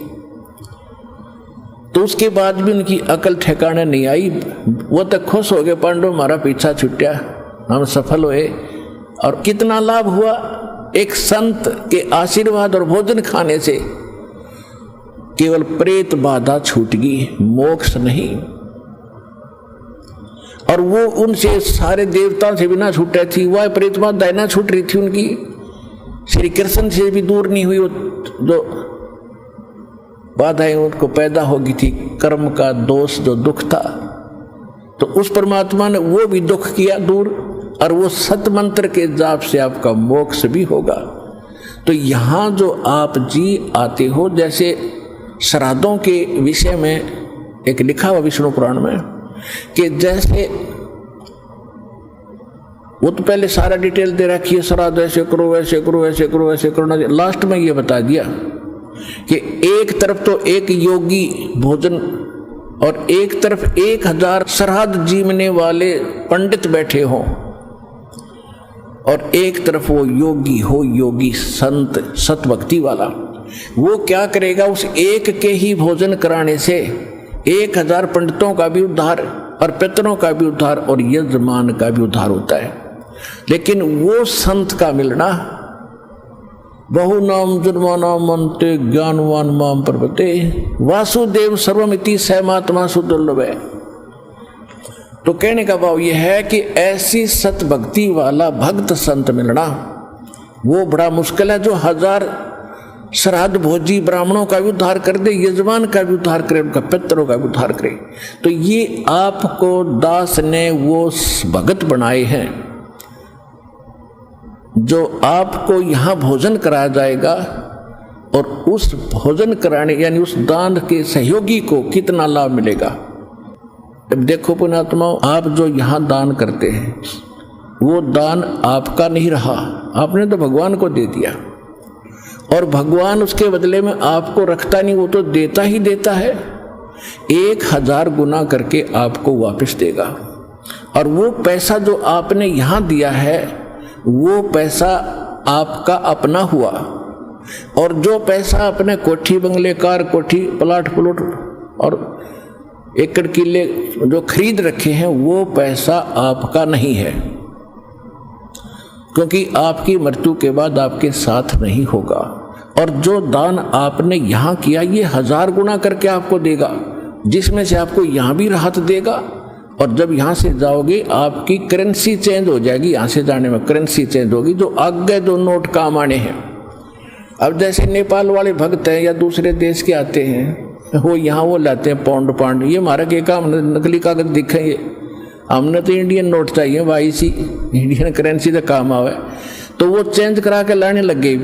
तो उसके बाद भी उनकी अकल ठिकाने नहीं आई। वो तक खुश हो गए, पांडव हमारा पीछा छुट्या, हम सफल हुए। और कितना लाभ हुआ, एक संत के आशीर्वाद और भोजन खाने से केवल प्रेत बाधा छूट गई, मोक्ष नहीं। और वो उनसे सारे देवताओं से भी ना छूटे थी, वह प्रेत बाधा ना छूट रही थी उनकी, श्री कृष्ण से भी दूर नहीं हुई। जो बाधाएं उनको पैदा होगी थी, कर्म का दोष जो दुख था, तो उस परमात्मा ने वो भी दुख किया दूर, और वो सत मंत्र के जाप से आपका मोक्ष भी होगा। तो यहाँ जो आप जी आते हो, जैसे श्राद्धों के विषय में एक लिखा हुआ विष्णु पुराण में कि जैसे वो तो पहले सारा डिटेल दे रखी है, श्राद्ध ऐसे करो वैसे करो ऐसे करो ऐसे करो, लास्ट में ये बता दिया कि एक तरफ तो एक योगी भोजन और एक तरफ 1000 श्राद्ध जीवने वाले पंडित बैठे हों, और एक तरफ वो योगी हो, योगी संत सतभक्ति वाला। वो क्या करेगा, उस एक के ही भोजन कराने से 1000 पंडितों का भी उद्धार और पितरों का भी उद्धार और यजमान का भी उद्धार होता है। लेकिन वो संत का मिलना, बहु नाम जन्मानाम मनते ज्ञानवान माम प्रपते वासुदेव सर्वमिति सहमात्मा सुदुर्लभ है। तो कहने का भाव यह है कि ऐसी सतभक्ति वाला भक्त संत मिलना वो बड़ा मुश्किल है, जो 1000 श्राद्ध भोजी ब्राह्मणों का भी उद्धार कर दे, यजमान का भी उद्धार करे, उनका पितरों का भी उद्धार करे। तो ये आपको दास ने वो भगत बनाए हैं जो आपको यहाँ भोजन कराया जाएगा, और उस भोजन कराने यानी उस दान के सहयोगी को कितना लाभ मिलेगा। अब देखो पुण्यात्माओं, आप जो यहाँ दान करते हैं वो दान आपका नहीं रहा, आपने तो भगवान को दे दिया, और भगवान उसके बदले में आपको रखता नहीं, वो तो देता ही देता है, 1000 गुना करके आपको वापस देगा। और वो पैसा जो आपने यहाँ दिया है वो पैसा आपका अपना हुआ, और जो पैसा अपने कोठी बंगले कार कोठी प्लाट प्लॉट और एकड़ किले जो खरीद रखे हैं वो पैसा आपका नहीं है, क्योंकि आपकी मृत्यु के बाद आपके साथ नहीं होगा। और जो दान आपने यहाँ किया ये 1000 गुना करके आपको देगा, जिसमें से आपको यहाँ भी राहत देगा, और जब यहाँ से जाओगे आपकी करेंसी चेंज हो जाएगी, यहाँ से जाने में करेंसी चेंज होगी, जो आगे जो नोट काम आने हैं। अब जैसे नेपाल वाले भक्त हैं या दूसरे देश के आते हैं, वो यहाँ वो लाते हैं पाउंड, ये हमारा के काम नकली कागज दिखेंगे, हमने तो इंडियन नोट चाहिए, वाईसी इंडियन करेंसी का काम आवे। तो वो चेंज करा के लाने लग गई,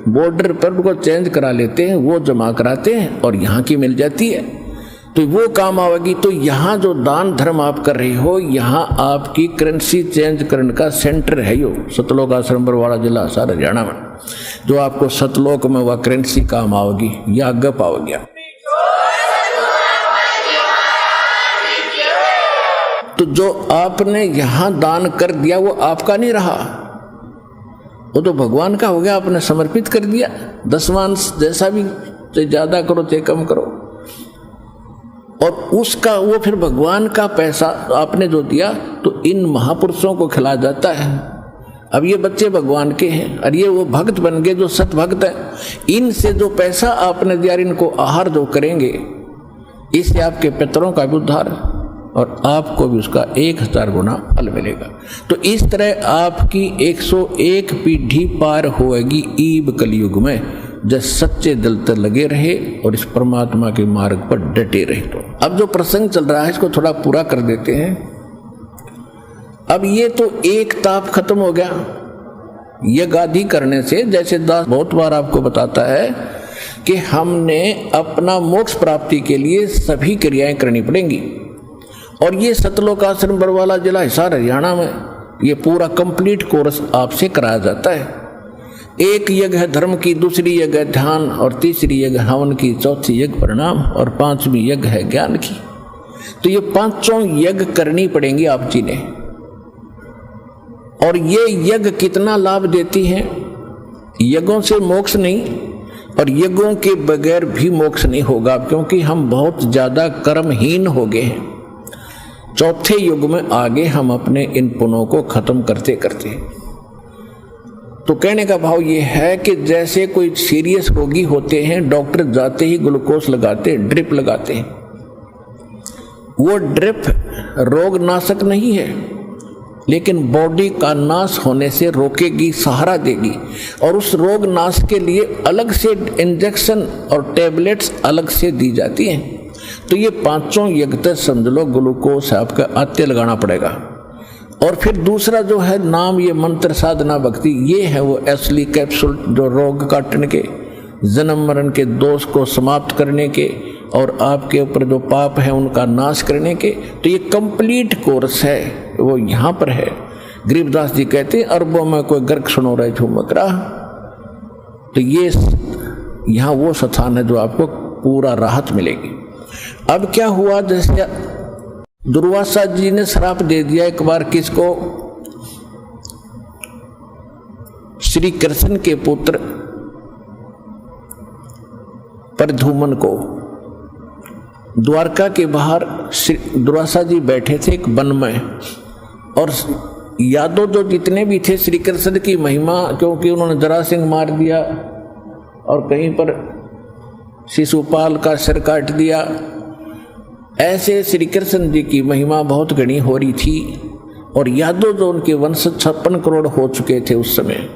बॉर्डर पर उनको चेंज करा लेते हैं, वो जमा कराते हैं और यहाँ की मिल जाती है, तो वो काम आवेगी। तो यहाँ जो दान धर्म आप कर रहे हो, यहाँ आपकी करेंसी चेंज करने का सेंटर है यो सतलोक आश्रम बरवाड़ा जिला सारा हरियाणा में, जो आपको सतलोक में वह करेंसी काम आवेगी या आगे पाओगे। तो जो आपने यहाँ दान कर दिया वो आपका नहीं रहा, वो तो भगवान का हो गया, आपने समर्पित कर दिया। दसवांश जैसा भी, चाहे ज्यादा करो चाहे कम करो, और उसका वो फिर भगवान का पैसा आपने जो दिया तो इन महापुरुषों को खिला जाता है। अब ये बच्चे भगवान के हैं और ये वो भक्त बन गए जो सत भक्त है, इनसे जो पैसा आपने दिया इनको आहार जो करेंगे, इससे आपके पितरों का भी उद्धार और आपको भी उसका 1000 गुना फल मिलेगा। तो इस तरह आपकी 101 पीढ़ी पार होएगी ईब कलयुग में, जब सच्चे दिल तक लगे रहे और इस परमात्मा के मार्ग पर डटे रहे। तो अब जो प्रसंग चल रहा है इसको थोड़ा पूरा कर देते हैं। अब ये तो एक ताप खत्म हो गया यज्ञ आदि करने से। जैसे दास बहुत बार आपको बताता है कि हमने अपना मोक्ष प्राप्ति के लिए सभी क्रियाएं करनी पड़ेंगी, और ये सतलोक आश्रम बरवाला जिला हिसार हरियाणा में ये पूरा कंप्लीट कोर्स आपसे कराया जाता है। एक यज्ञ है धर्म की, दूसरी यज्ञ है ध्यान, और तीसरी यज्ञ हवन की, चौथी यज्ञ प्रणाम, और 5वीं यज्ञ है ज्ञान की। तो ये 5 यज्ञ करनी पड़ेंगी आप जी ने। और ये यज्ञ कितना लाभ देती हैं? यज्ञों से मोक्ष नहीं, और यज्ञों के बगैर भी मोक्ष नहीं होगा, क्योंकि हम बहुत ज्यादा कर्महीन हो गए हैं। चौथे युग में आगे हम अपने इन पुण्यों को खत्म करते करते। तो कहने का भाव ये है कि जैसे कोई सीरियस रोगी होते हैं, डॉक्टर जाते ही ग्लूकोज लगाते हैं, ड्रिप लगाते हैं। वो ड्रिप रोग नाशक नहीं है, लेकिन बॉडी का नाश होने से रोकेगी, सहारा देगी, और उस रोग नाश के लिए अलग से इंजेक्शन और टैबलेट्स अलग से दी जाती हैं। तो ये 5 यज्ञ तक समझ लो ग्लूकोज आपका आते लगाना पड़ेगा। और फिर दूसरा जो है नाम, ये मंत्र साधना भक्ति, ये है वो असली कैप्सूल जो रोग काटने के, जन्म मरण के दोष को समाप्त करने के, और आपके ऊपर जो पाप है उनका नाश करने के। तो ये कंप्लीट कोर्स है, वो यहाँ पर है। गरीबदास जी कहते हैं अरबों में कोई गर्क सुनो रहे झूमक रहा। तो ये यहाँ वो स्थान है जो आपको पूरा राहत मिलेगी। अब क्या हुआ, जैसे दुर्वासा जी ने श्राप दे दिया एक बार, किसको? श्री कृष्ण के पुत्र प्रद्युम्न को। द्वारका के बाहर दुर्वासा जी बैठे थे एक वन में, और यादव जो जितने भी थे श्री कृष्ण की महिमा, क्योंकि उन्होंने जरासिंह मार दिया और कहीं पर शिशुपाल का सिर काट दिया, ऐसे श्री कृष्ण जी की महिमा बहुत घनी हो रही थी। और यादव जो उनके वंश 56 करोड़ हो चुके थे उस समय,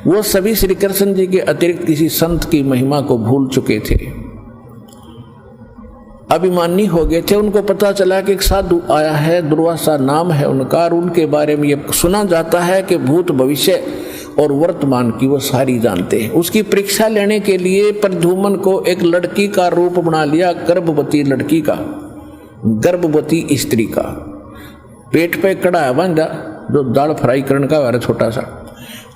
वो सभी श्री कृष्ण जी के अतिरिक्त किसी संत की महिमा को भूल चुके थे, अभिमानी हो गए थे। उनको पता चला कि एक साधु आया है, दुर्वासा नाम है उनका, और उनके बारे में ये सुना जाता है कि भूत भविष्य और वर्तमान की वो सारी जानते हैं। उसकी परीक्षा लेने के लिए प्रद्युम्न को एक लड़की का रूप बना लिया, गर्भवती लड़की का, गर्भवती स्त्री का। पेट पे कड़ा है बांधा, जो दाल फ्राई करने का है छोटा सा,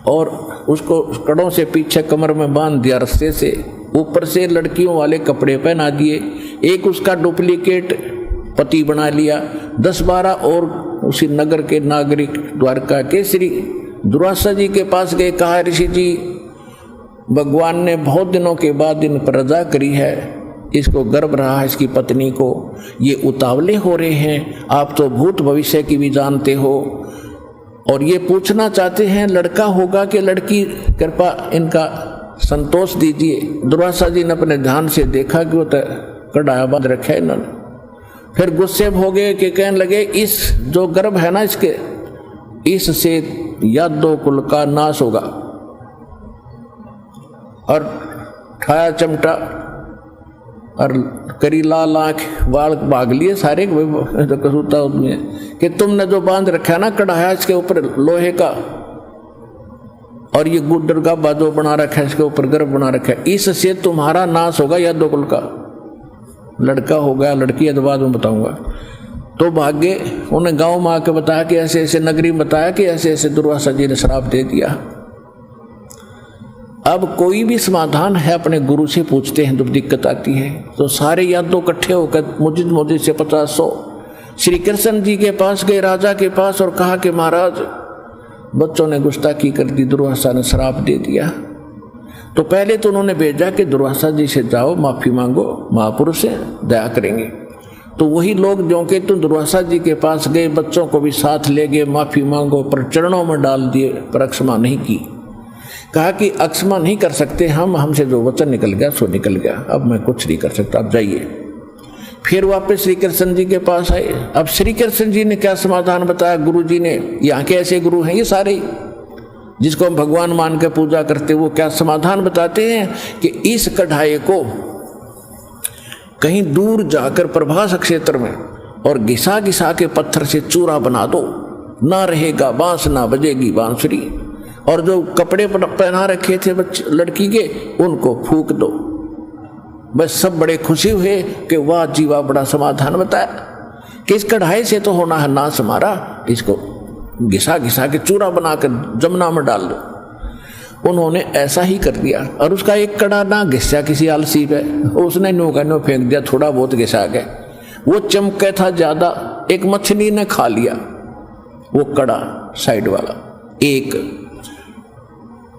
और उसको कड़ों से पीछे कमर में बांध दिया रस्से से, ऊपर से लड़कियों वाले कपड़े पहना दिए, एक उसका डुप्लीकेट पति बना लिया, 10-12 और उसी नगर के नागरिक द्वारका के श्री दुर्वासा जी के पास गए। कहा ऋषि जी, भगवान ने बहुत दिनों के बाद इन पर रजा करी है, इसको गर्भ रहा है इसकी पत्नी को, ये उतावले हो रहे हैं, आप तो भूत भविष्य की भी जानते हो, और ये पूछना चाहते हैं लड़का होगा कि लड़की, कृपा इनका संतोष दीजिए। दुर्वासा जी ने अपने ध्यान से देखा कि वो तो कड़ा बांध रखा है इन्होंने। फिर गुस्से हो गए कि कहने लगे, इस जो गर्भ है ना इसके, इससे यादव कुल का नाश होगा। और ठाया चमटा और करी लाल आंख, बाल भाग लिए सारे जो कसूता उसमें कि तुमने जो बांध रखा है ना कढ़ाया इसके ऊपर लोहे का, और ये गुड्डर का बाजो बना रखा है, इसके ऊपर गर्भ बना रखा है, इससे तुम्हारा नाश होगा यादव कुल का। लड़का हो गया, लड़की है तो बाद में बताऊंगा। तो भाग्य उन्हें गांव में आके बताया कि ऐसे ऐसे, नगरी में बताया कि ऐसे ऐसे दुर्वासा जी ने श्राप दे दिया। अब कोई भी समाधान है अपने गुरु से पूछते हैं जब दिक्कत आती है। तो सारे यादव इकट्ठे होकर मुजिद से 50-100 श्री कृष्ण जी के पास गए, राजा के पास, और कहा कि महाराज बच्चों ने गुस्ताखी कर दी, दुर्वासा ने श्राप दे दिया। तो पहले तो उन्होंने भेजा कि दुर्वासा जी से जाओ, माफी मांगो, महापुरुष से दया करेंगे। तो वही लोग जो कि तुम दुर्वासा जी के पास गए, बच्चों को भी साथ ले गए, माफी मांगो, पर चरणों में डाल दिए, पर अक्षमा नहीं की। कहा कि अक्षमा नहीं कर सकते हम, हमसे जो वचन निकल गया सो निकल गया, अब मैं कुछ नहीं कर सकता, आप जाइए। फिर वापस श्री कृष्ण जी के पास आए। अब श्री कृष्ण जी ने क्या समाधान बताया गुरु जी ने, यहाँ के ऐसे गुरु हैं ये सारे जिसको हम भगवान मान के पूजा करते, वो क्या समाधान बताते हैं कि इस कढ़ाई को कहीं दूर जाकर प्रभास क्षेत्र में और घिसा घिसा के पत्थर से चूरा बना दो, ना रहेगा बांस ना बजेगी बांसुरी, और जो कपड़े पहना रखे थे बच्चे लड़की के उनको फूंक दो। बस सब बड़े खुशी हुए कि वाह जीवा, बड़ा समाधान बताया कि इस कढ़ाई से तो होना है नाश हमारा, इसको घिसा घिसा के चूरा बनाकर जमुना में डाल दो। उन्होंने ऐसा ही कर दिया, और उसका एक कड़ा ना घिसा किसी आलसी पे, उसने नो का नो फेंक दिया, थोड़ा बहुत घिसा गया, वो चमके था ज्यादा, एक मछली ने खा लिया वो कड़ा साइड वाला एक,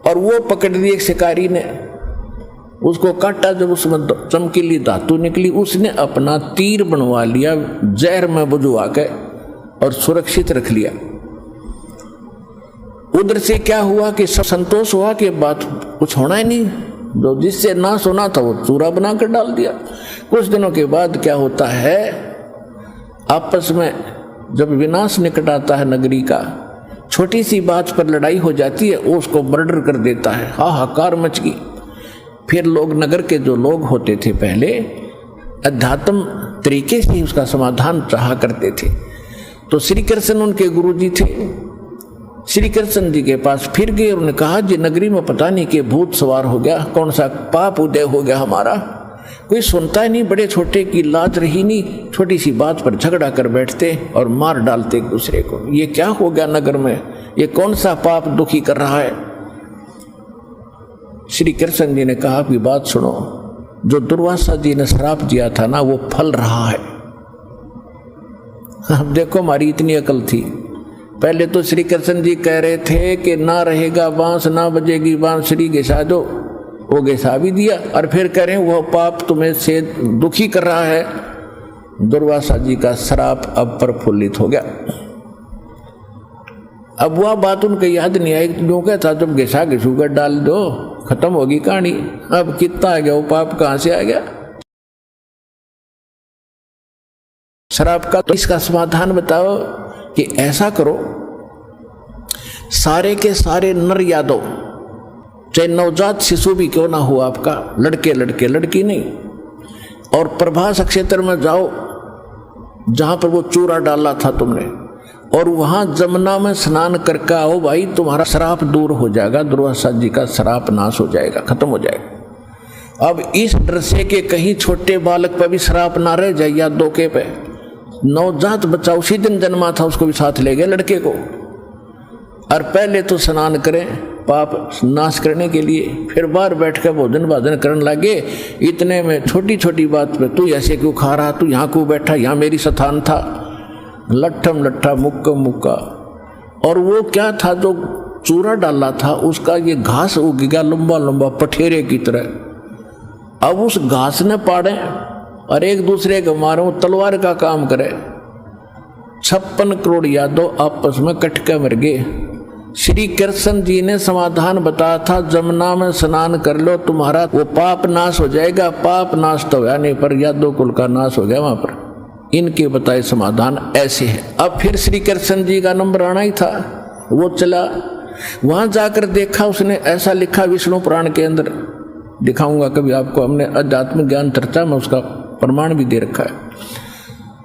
और वो पकड़ ली एक शिकारी ने, उसको काटा, जब उसमें चमकीली धातु निकली, उसने अपना तीर बनवा लिया जहर में बुझवा के और सुरक्षित रख लिया। उधर से क्या हुआ कि सब संतोष हुआ कि बात कुछ होना ही नहीं, जो जिससे ना सुना था वो चूरा बनाकर डाल दिया। कुछ दिनों के बाद क्या होता है, आपस में जब विनाश निकट आता है नगरी का, छोटी सी बात पर लड़ाई हो जाती है, वो उसको मर्डर कर देता है, हाहाकार मच गई। फिर लोग, नगर के जो लोग होते थे पहले, अध्यात्म तरीके से उसका समाधान चाहा करते थे। तो श्री कृष्ण उनके गुरु जी थे, श्री कृष्ण जी के पास फिर गए, उन्होंने कहा जी नगरी में पता नहीं कि भूत सवार हो गया, कौन सा पाप उदय हो गया हमारा, कोई सुनता ही नहीं, बड़े छोटे की लाज रही नहीं, छोटी सी बात पर झगड़ा कर बैठते और मार डालते एक दूसरे को। ये क्या हो गया नगर में, ये कौन सा पाप दुखी कर रहा है। श्री कृष्ण जी ने कहा कि बात सुनो, जो दुर्वासा जी ने श्राप दिया था ना वो फल रहा है। अब देखो हमारी इतनी अकल थी, पहले तो श्री कृष्ण जी कह रहे थे कि ना रहेगा बांस, ना बजेगी बांसुरी, घिसा दो, वो घिसा भी दिया, और फिर कह रहे हैं वो पाप तुम्हें से दुखी कर रहा है। दुर्वासा जी का श्राप अब प्रफुल्लित हो गया। अब वह बात उनको याद नहीं आई, जो कहता जब घिसा घिसूगा डाल दो, खत्म होगी कहानी। अब कितना आ गया वो पाप, कहां से आ गया श्राप का। तो इसका समाधान बताओ कि ऐसा करो, सारे के सारे नर यादव, चाहे नवजात शिशु भी क्यों ना हो आपका, लड़के लड़के लड़की नहीं, और प्रभास क्षेत्र में जाओ जहां पर वो चूरा डाला था तुमने, और वहां जमुना में स्नान करके आओ भाई, तुम्हारा श्राप दूर हो जाएगा, दुर्वासा जी का श्राप नाश हो जाएगा, खत्म हो जाएगा। अब इस डर से कि कहीं छोटे बालक पर भी श्राप ना रह जाए या धोखे पे, नवजात बच्चा उसी दिन जन्मा था उसको भी साथ ले गए लड़के को, और पहले तो स्नान करें पाप नाश करने के लिए, फिर बाहर बैठ कर भोजन भाजन करने लगे। इतने में छोटी छोटी बात पे तू ऐसे क्यों खा रहा, तू यहाँ क्यों बैठा, यहाँ मेरी स्थान था, लट्ठम लट्ठा मुक्का मुक्का। और वो क्या था, जो चूरा डाला था उसका ये घास उग गया लंबा लंबा पठेरे की तरह। अब उस घास ने पाड़े और एक दूसरे को मारो, तलवार का काम करे। 56 करोड़ यादव आपस में कट के मर गए। श्री कृष्ण जी ने समाधान बताया था, जमुना में स्नान कर लो, तुम्हारा वो पाप नाश हो जाएगा। पाप नाश तो हुआ नहीं, पर यादव कुल का नाश हो गया वहां पर। इनके बताए समाधान ऐसे है। अब फिर श्री कृष्ण जी का नंबर आना ही था, वो चला वहां जाकर देखा, उसने ऐसा लिखा विष्णु पुराण के अंदर, दिखाऊंगा कभी आपको, हमने अध्यात्म ज्ञान चर्चा में उसका प्रमाण भी दे रखा है।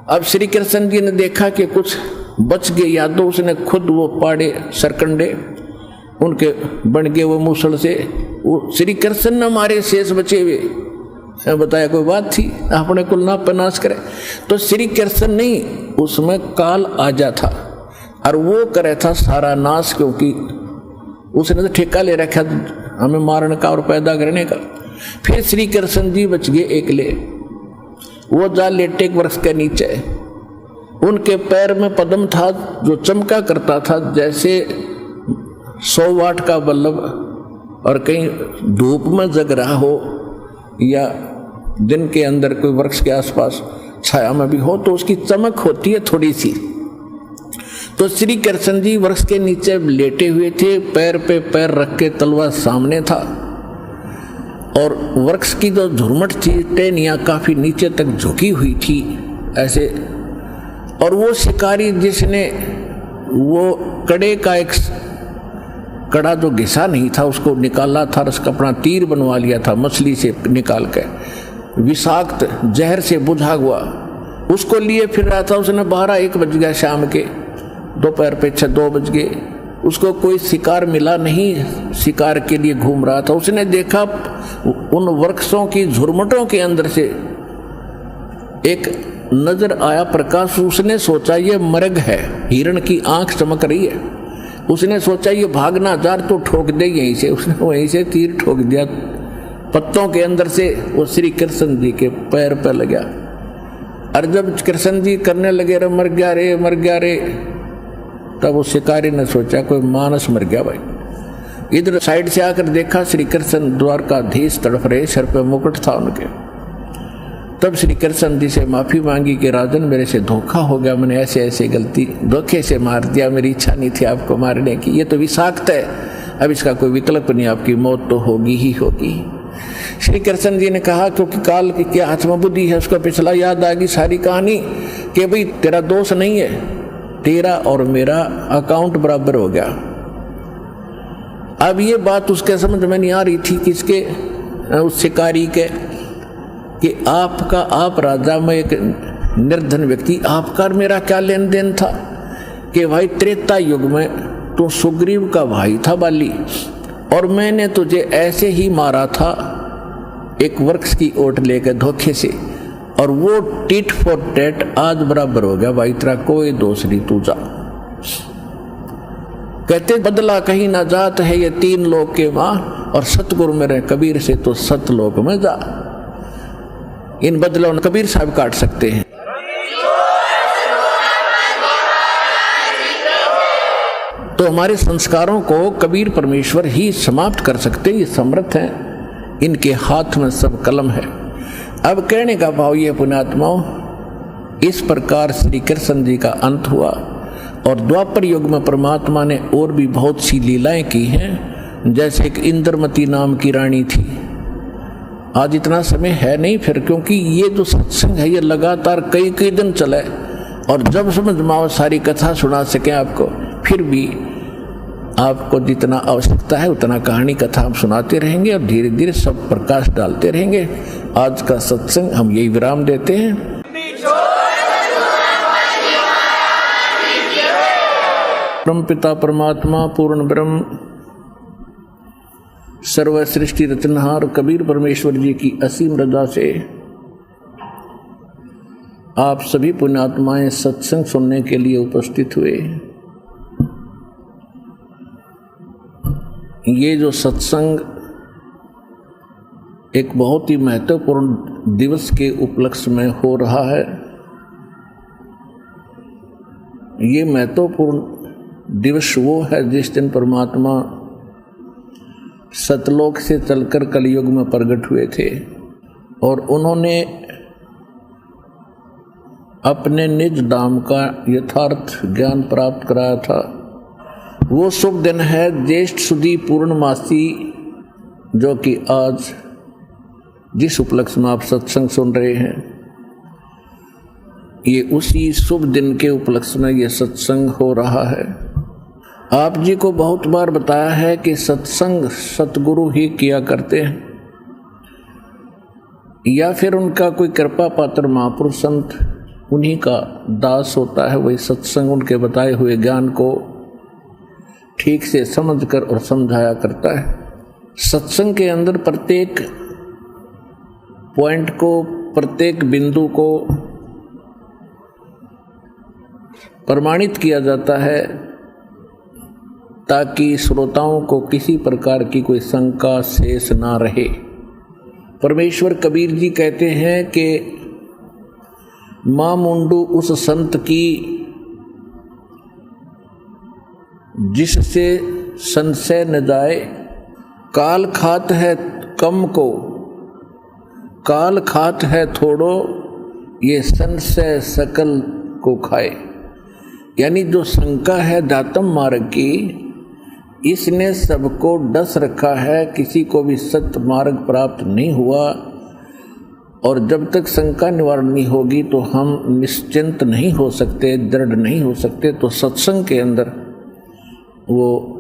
अब श्री कृष्ण जी ने देखा कि कुछ बच गए यादव, उसने खुद वो पाड़े सरकंडे, उनके बन गए वो मूसल से, वो श्री कृष्ण ने हमारे शेष बचे हुए। बताया कोई बात थी, अपने कुल ना प्रनाश करे। तो श्री कृष्ण नहीं, उसमें काल आजा था और वो करे था सारा नाश, क्योंकि उसने तो ठेका ले रखा हमें मारने का और पैदा करने का। फिर श्री कृष्ण जी बच गए एकले, वो जा लेटे एक वृक्ष के नीचे, उनके पैर में पद्म था जो चमका करता था जैसे 100 वाट का बल्ब, और कहीं धूप में जग रहा हो या दिन के अंदर कोई वृक्ष के आसपास छाया में भी हो तो उसकी चमक होती है थोड़ी सी। तो श्री कृष्ण जी वृक्ष के नीचे लेटे हुए थे, पैर पे पैर रख के तलवार सामने था, और वृक्ष की जो झुरमट थी, टहनियाँ काफी नीचे तक झुकी हुई थी ऐसे। और वो शिकारी जिसने वो कड़े का एक कड़ा जो घिसा नहीं था उसको निकाला था, उसका अपना तीर बनवा लिया था मछली से निकाल के, विषाक्त जहर से बुझा हुआ, उसको लिए फिर रहा था। उसने 12-1 बज गया शाम के, दोपहर पे 2 बज गए, उसको कोई शिकार मिला नहीं, शिकार के लिए घूम रहा था। उसने देखा उन वृक्षों की झुरमटों के अंदर से एक नजर आया प्रकाश। उसने सोचा ये मृग है, हिरण की आंख चमक रही है। उसने सोचा ये भागना जार तो ठोक दे यहीं से, उसने वहीं से तीर ठोक दिया पत्तों के अंदर से, वो श्री कृष्ण जी के पैर पर लगा। और जब कृष्ण जी करने लगे रे मर गया रे मर गया रे, तब उस शिकारी ने सोचा कोई मानस मर गया भाई। इधर साइड से आकर देखा श्री कृष्ण द्वारकाधीश तड़फ रहे, सर पे मुकुट था उनके। तब श्री कृष्ण जी से माफी मांगी कि राजन मेरे से धोखा हो गया, मैंने ऐसे ऐसे गलती धोखे से मार दिया, मेरी इच्छा नहीं थी आपको मारने की, ये तो विषाक्त है, अब इसका कोई विकल्प नहीं, आपकी मौत तो होगी ही होगी। श्री कृष्ण जी ने कहा क्योंकि काल की क्या आत्मा बुद्धि है, उसका पिछला याद आ गई सारी कहानी कि भाई तेरा दोष नहीं है, तेरा और मेरा अकाउंट बराबर हो गया। अब ये बात उसके समझ में नहीं आ रही थी किसके, उस शिकारी के, कि आपका आप राजा में एक निर्धन व्यक्ति, आपका मेरा क्या लेन देन था कि भाई त्रेता युग में तो सुग्रीव का भाई था बाली, और मैंने तुझे ऐसे ही मारा था, एक वृक्ष की ओट लेकर धोखे से, और वो टिट फॉर टैट आज बराबर हो गया, भाई तेरा कोई दोष नहीं, तू जा। कहते बदला कहीं ना जात है ये तीन लोक के मां, और सतगुरु मेरे कबीर से तो सतलोक में जा। इन बदलों कबीर साहब काट सकते हैं। तो हमारे संस्कारों को कबीर परमेश्वर ही समाप्त कर सकते, ये समर्थ हैं, इनके हाथ में सब कलम है। अब कहने का भाव ये पुण्यात्माओं, इस प्रकार श्री कृष्ण जी का अंत हुआ, और द्वापर युग में परमात्मा ने और भी बहुत सी लीलाएं की हैं। जैसे एक इंद्रमती नाम की रानी थी। आज इतना समय है नहीं फिर, क्योंकि ये जो सत्संग है ये लगातार कई कई दिन चले, और जब समझ में आओ सारी कथा सुना सकें आपको। फिर भी आपको जितना आवश्यकता है उतना कहानी कथा हम सुनाते रहेंगे, और धीरे धीरे सब प्रकाश डालते रहेंगे। आज का सत्संग हम यही विराम देते हैं। परम पिता परमात्मा पूर्ण ब्रह्म सर्व सृष्टि रचनहार कबीर परमेश्वर जी की असीम रजा से आप सभी पुण्यात्माएं सत्संग सुनने के लिए उपस्थित हुए। ये जो सत्संग एक बहुत ही महत्वपूर्ण दिवस के उपलक्ष्य में हो रहा है, ये महत्वपूर्ण दिवस वो है जिस दिन परमात्मा सतलोक से चलकर कलयुग में प्रकट हुए थे, और उन्होंने अपने निज धाम का यथार्थ ज्ञान प्राप्त कराया था। वो शुभ दिन है ज्येष्ठ सुदी पूर्णमासी, जो कि आज जिस उपलक्ष्य में आप सत्संग सुन रहे हैं, ये उसी शुभ दिन के उपलक्ष्य में ये सत्संग हो रहा है। आप जी को बहुत बार बताया है कि सत्संग सतगुरु ही किया करते हैं, या फिर उनका कोई कृपा पात्र महापुरुष संत उन्हीं का दास होता है। वही सत्संग उनके बताए हुए ज्ञान को ठीक से समझकर और समझाया करता है। सत्संग के अंदर प्रत्येक पॉइंट को, प्रत्येक बिंदु को प्रमाणित किया जाता है, ताकि श्रोताओं को किसी प्रकार की कोई शंका शेष ना रहे। परमेश्वर कबीर जी कहते हैं कि मां मुंडू उस संत की जिससे संशय न जाए, काल खात है कम को, काल खात है थोड़ो, ये संशय सकल को खाए। यानी जो शंका है दातम मार्ग की, इसने सबको डस रखा है, किसी को भी सत्य मार्ग प्राप्त नहीं हुआ। और जब तक शंका निवारण नहीं होगी तो हम निश्चिंत नहीं हो सकते, दृढ़ नहीं हो सकते। तो सत्संग के अंदर वो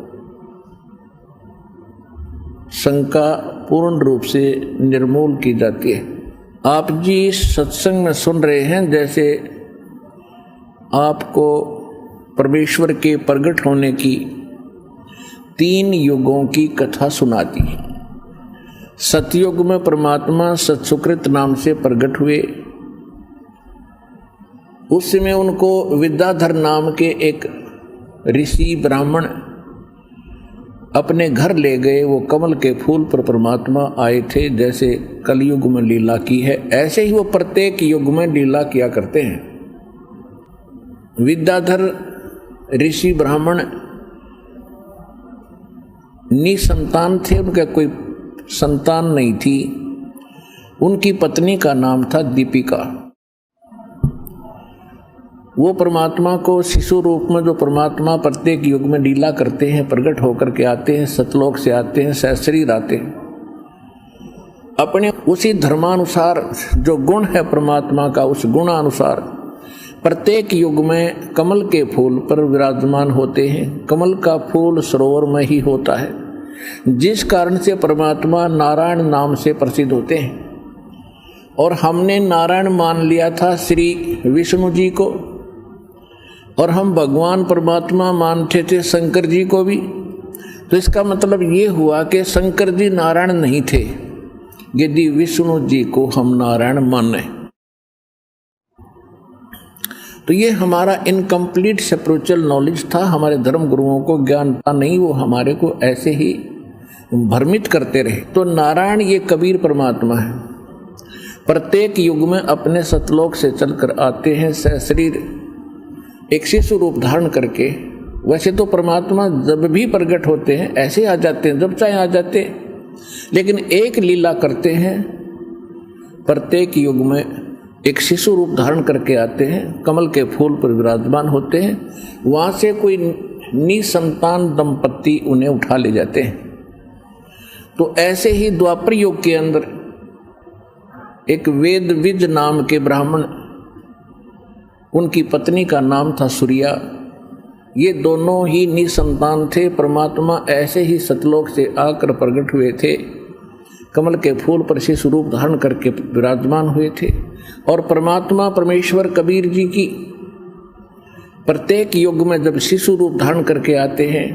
शंका पूर्ण रूप से निर्मूल की जाती है। आप जी इस सत्संग में सुन रहे हैं, जैसे आपको परमेश्वर के प्रकट होने की 3 युगों की कथा सुनाती है। सतयुग में परमात्मा सत्सुकृत नाम से प्रकट हुए। उस समय उनको विद्याधर नाम के एक ऋषि ब्राह्मण अपने घर ले गए। वो कमल के फूल पर परमात्मा आए थे। जैसे कलयुग में लीला की है, ऐसे ही वो प्रत्येक युग में लीला किया करते हैं। विद्याधर ऋषि ब्राह्मण निसंतान थे, उनका कोई संतान नहीं थी। उनकी पत्नी का नाम था दीपिका। वो परमात्मा को शिशु रूप में, जो परमात्मा प्रत्येक युग में लीला करते हैं, प्रकट होकर के आते हैं, सतलोक से आते हैं, सहशरीर आते हैं, अपने उसी धर्मानुसार जो गुण है परमात्मा का, उस गुणानुसार प्रत्येक युग में कमल के फूल पर विराजमान होते हैं। कमल का फूल सरोवर में ही होता है, जिस कारण से परमात्मा नारायण नाम से प्रसिद्ध होते हैं। और हमने नारायण मान लिया था श्री विष्णु जी को, और हम भगवान परमात्मा मानते थे शंकर जी को भी। तो इसका मतलब ये हुआ कि शंकर जी नारायण नहीं थे, यदि विष्णु जी को हम नारायण माने। तो ये हमारा इनकम्प्लीट स्पिरिचुअल नॉलेज था, हमारे धर्म गुरुओं को ज्ञान था नहीं, वो हमारे को ऐसे ही भ्रमित करते रहे। तो नारायण ये कबीर परमात्मा है, प्रत्येक युग में अपने सतलोक से चलकर आते हैं सशरीर एक शिशु रूप धारण करके। वैसे तो परमात्मा जब भी प्रकट होते हैं ऐसे आ जाते हैं, जब चाहे आ जाते हैं, लेकिन एक लीला करते हैं, प्रत्येक युग में एक शिशु रूप धारण करके आते हैं, कमल के फूल पर विराजमान होते हैं, वहाँ से कोई निसंतान दंपत्ति उन्हें उठा ले जाते हैं। तो ऐसे ही द्वापर युग के अंदर एक वेदविज नाम के ब्राह्मण, उनकी पत्नी का नाम था सूर्या, ये दोनों ही निसंतान थे। परमात्मा ऐसे ही सतलोक से आकर प्रकट हुए थे, कमल के फूल पर शिशु रूप धारण करके विराजमान हुए थे। और परमात्मा परमेश्वर कबीर जी की प्रत्येक युग में जब शिशु रूप धारण करके आते हैं,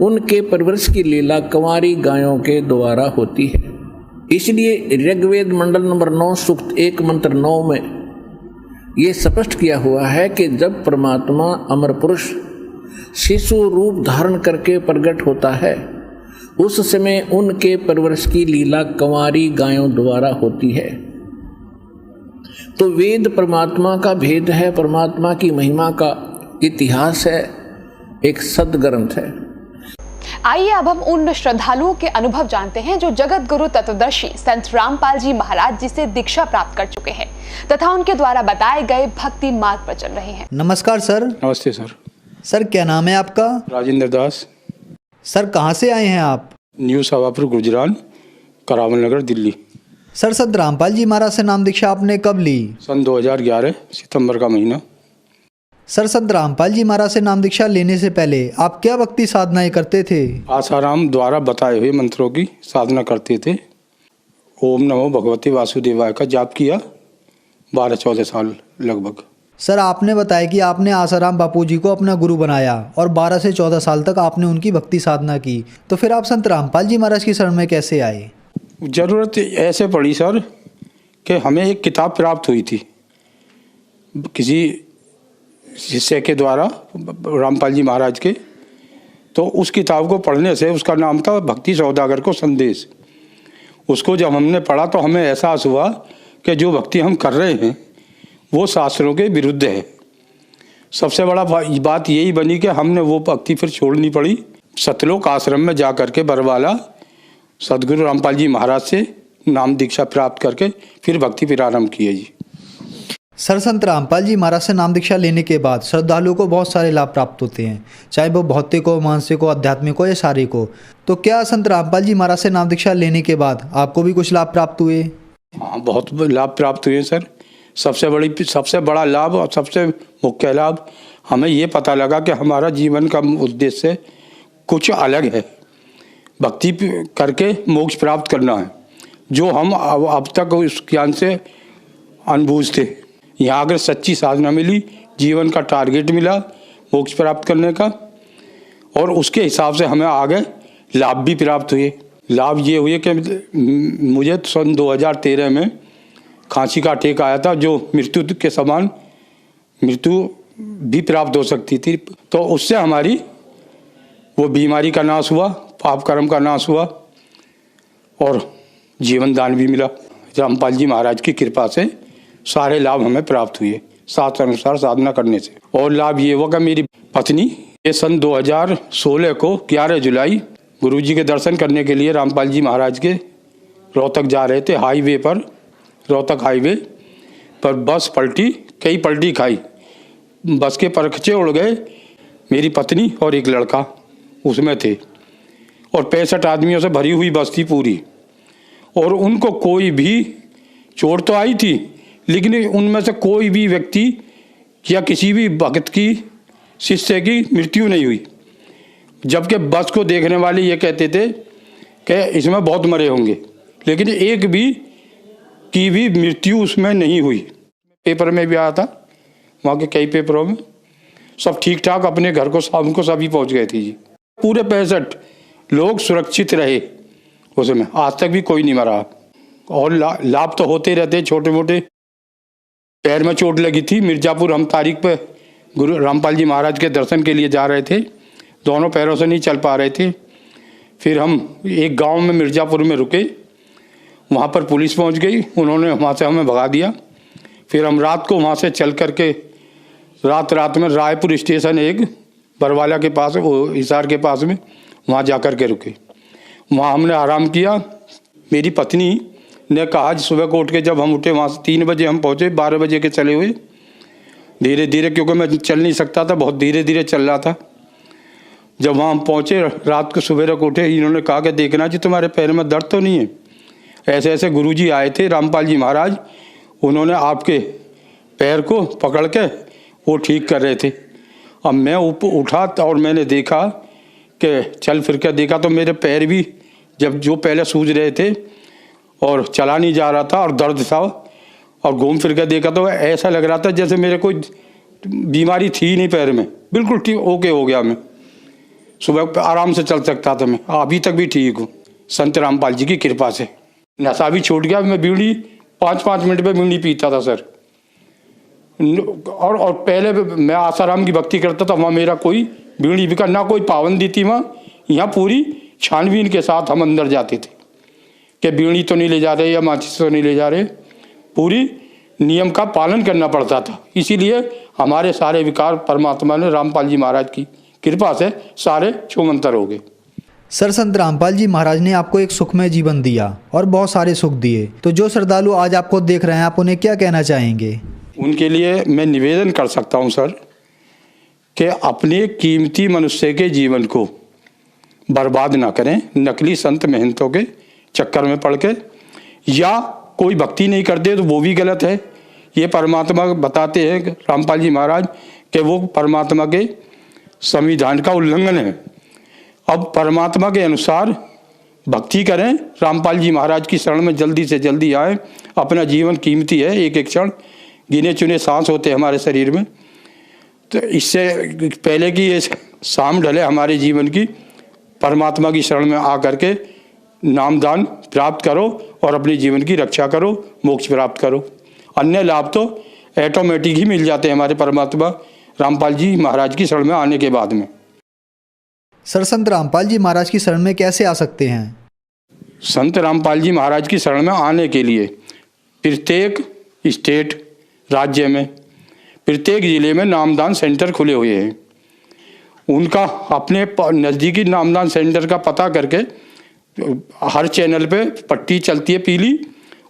उनके परवरिश की लीला कंवारी गायों के द्वारा होती है। इसलिए ऋग्वेद मंडल नंबर 9 सूक्त 1 मंत्र 9 में ये स्पष्ट किया हुआ है कि जब परमात्मा अमर पुरुष शिशु रूप धारण करके प्रकट होता है, उस समय उनके परवरिश की लीला कंवारी गायों द्वारा होती है। तो वेद परमात्मा का भेद है, परमात्मा की महिमा का इतिहास है, एक सदग्रंथ है। आइए अब हम उन श्रद्धालुओं के अनुभव जानते हैं जो जगत गुरु तत्वदर्शी संत रामपाल जी महाराज जी से दीक्षा प्राप्त कर चुके हैं तथा उनके द्वारा बताए गए भक्ति मार्ग पर चल रहे हैं। नमस्कार सर। नमस्ते सर। सर क्या नाम है आपका? राजेंद्र दास। सर कहाँ से आए हैं आप? न्यू सावापुर गुजरान, करावल नगर, दिल्ली। सर संत रामपाल जी महाराज से नाम दीक्षा आपने कब ली? सन 2011 सितंबर का महीना। सर संत रामपाल जी महाराज से नाम दीक्षा लेने से पहले आप क्या भक्ति साधनाएं करते थे? आसाराम द्वारा बताए हुए मंत्रों की साधना करते थे। ओम नमो भगवते वासुदेवाय का जाप किया 12-14 साल लगभग। सर आपने बताया कि आपने आसाराम बापू जी को अपना गुरु बनाया और 12 से 14 साल तक आपने उनकी भक्ति साधना की, तो फिर आप संत रामपाल जी महाराज की शरण में कैसे आए? ज़रूरत ऐसे पड़ी सर कि हमें एक किताब प्राप्त हुई थी किसी शिष्य के द्वारा, रामपाल जी महाराज के। तो उस किताब को पढ़ने से, उसका नाम था भक्ति सौदागर को संदेश। उसको जब हमने पढ़ा तो हमें एहसास हुआ कि जो भक्ति हम कर रहे हैं वो शास्त्रों के विरुद्ध है। सबसे बड़ा बात यही बनी कि हमने वो भक्ति फिर छोड़नी पड़ी। सतलोक आश्रम में जा करके बरवाला सदगुरु रामपाल जी महाराज से नाम दीक्षा प्राप्त करके फिर भक्ति प्रारंभ की है जी। सर संत रामपाल जी महाराज से नाम दीक्षा लेने के बाद श्रद्धालुओं को बहुत सारे लाभ प्राप्त होते हैं, चाहे वो भौतिक हो, मानसिक हो, आध्यात्मिक हो या शारीरिक हो। तो क्या संत रामपाल जी महाराज से नाम दीक्षा लेने के बाद आपको भी कुछ लाभ प्राप्त हुए? हाँ, बहुत लाभ प्राप्त हुए सर। सबसे बड़ा लाभ और सबसे मुख्य लाभ हमें ये पता लगा कि हमारा जीवन का उद्देश्य कुछ अलग है। भक्ति करके मोक्ष प्राप्त करना है, जो हम अब तक उस ज्ञान से अनबूझ थे। यहाँ अगर सच्ची साधना मिली, जीवन का टारगेट मिला मोक्ष प्राप्त करने का, और उसके हिसाब से हमें आगे लाभ भी प्राप्त हुए। लाभ ये हुए कि मुझे सन 2013 में खांसी का अटैक आया था, जो मृत्यु के समान मृत्यु भी प्राप्त हो सकती थी। तो उससे हमारी वो बीमारी का नाश हुआ, पाप कर्म का नाश हुआ और जीवन दान भी मिला। रामपाल जी महाराज की कृपा से सारे लाभ हमें प्राप्त हुए शास्त्र अनुसार साधना करने से। और लाभ ये हुआ कि मेरी पत्नी ये सन 2016 को 11 जुलाई गुरुजी के दर्शन करने के लिए रामपाल जी महाराज के रोहतक जा रहे थे। हाईवे पर, रोहतक हाईवे पर बस पलटी, कई पलटी खाई, बस के परखचे उड़ गए। मेरी पत्नी और एक लड़का उसमें थे और 65 आदमियों से भरी हुई बस थी पूरी। और उनको कोई भी चोट तो आई थी, लेकिन उनमें से कोई भी व्यक्ति या किसी भी भक्त की, शिष्य की मृत्यु नहीं हुई। जबकि बस को देखने वाले ये कहते थे कि इसमें बहुत मरे होंगे, लेकिन एक भी की भी मृत्यु उसमें नहीं हुई। पेपर में भी आया था, वहाँ के कई पेपरों में। सब ठीक ठाक अपने घर को शाम को सभी पहुँच गए थे जी। पूरे 65 लोग सुरक्षित रहे उसमें, आज तक भी कोई नहीं मरा। और लाभ तो होते रहते छोटे मोटे। पैर में चोट लगी थी, मिर्ज़ापुर हम तारीख पे गुरु रामपाल जी महाराज के दर्शन के लिए जा रहे थे, दोनों पैरों से नहीं चल पा रहे थे। फिर हम एक गांव में मिर्ज़ापुर में रुके, वहाँ पर पुलिस पहुँच गई, उन्होंने वहाँ से हमें भगा दिया। फिर हम रात को वहाँ से चल कर के रात में रायपुर स्टेशन एक बरवाला के पास, वो हिसार के पास में, वहाँ जा कर के रुके। वहाँ हमने आराम किया। मेरी पत्नी ने कहा सुबह को उठ के जब हम उठे वहाँ से 3 बजे हम पहुँचे, 12 बजे के चले हुए धीरे धीरे, क्योंकि मैं चल नहीं सकता था, बहुत धीरे धीरे चल रहा था। जब वहाँ हम पहुँचे रात को सुबह को उठे, इन्होंने कहा कि देखना जी तुम्हारे पैर में दर्द तो नहीं है। ऐसे ऐसे गुरुजी आए थे रामपाल जी महाराज, उन्होंने आपके पैर को पकड़ के वो ठीक कर रहे थे। अब मैं उठा और मैंने देखा कि चल फिर के देखा तो मेरे पैर भी जब जो पहले सूज रहे थे और चला नहीं जा रहा था और दर्द था, और घूम फिर के देखा तो ऐसा लग रहा था जैसे मेरे कोई बीमारी थी ही नहीं पैर में, बिल्कुल ठीक ओके हो गया। मैं सुबह आराम से चल सकता था, मैं अभी तक भी ठीक हूँ संत रामपाल जी की कृपा से। नशा भी छूट गया, मैं बीड़ी 5-5 मिनट में बीड़ी पीता था सर। और पहले मैं आसाराम की भक्ति करता था, वहाँ मेरा कोई बीड़ी बिका ना, कोई पाबंदी थी वहाँ। यहाँ पूरी छानबीन के साथ हम अंदर जाते थे कि बीड़ी तो नहीं ले जा रहे या माचिस तो नहीं ले जा रहे, पूरी नियम का पालन करना पड़ता था। इसीलिए हमारे सारे विकार परमात्मा ने रामपाल जी महाराज की कृपा से सारे छूमंतर हो गए। सर संत रामपाल जी महाराज ने आपको एक सुखमय जीवन दिया और बहुत सारे सुख दिए, तो जो श्रद्धालु आज आपको देख रहे हैं आप उन्हें क्या कहना चाहेंगे? उनके लिए मैं निवेदन कर सकता हूं सर कि अपने कीमती मनुष्य के जीवन को बर्बाद ना करें नकली संत महंतों के चक्कर में पड़ के, या कोई भक्ति नहीं करते तो वो भी गलत है। ये परमात्मा बताते हैं रामपाल जी महाराज कि वो परमात्मा के संविधान का उल्लंघन है। अब परमात्मा के अनुसार भक्ति करें, रामपाल जी महाराज की शरण में जल्दी से जल्दी आए। अपना जीवन कीमती है, एक एक क्षण गिने चुने सांस होते हैं हमारे शरीर में। तो इससे पहले कि ये शाम ढले हमारे जीवन की, परमात्मा की शरण में आ करके नामदान प्राप्त करो और अपने जीवन की रक्षा करो, मोक्ष प्राप्त करो। अन्य लाभ तो ऑटोमेटिक ही मिल जाते हैं हमारे परमात्मा रामपाल जी महाराज की शरण में आने के बाद में। सर संत रामपाल जी महाराज की शरण में कैसे आ सकते हैं? संत रामपाल जी महाराज की शरण में आने के लिए प्रत्येक स्टेट राज्य में प्रत्येक जिले में नामदान सेंटर खुले हुए हैं। उनका अपने नज़दीकी नामदान सेंटर का पता करके, हर चैनल पे पट्टी चलती है पीली,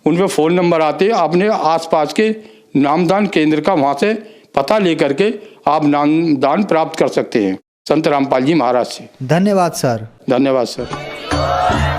उन पे फ़ोन नंबर आते हैं। अपने आसपास के नामदान केंद्र का वहाँ से पता लेकर के आप नामदान प्राप्त कर सकते हैं संत रामपाल जी महाराज से। धन्यवाद सर। धन्यवाद सर।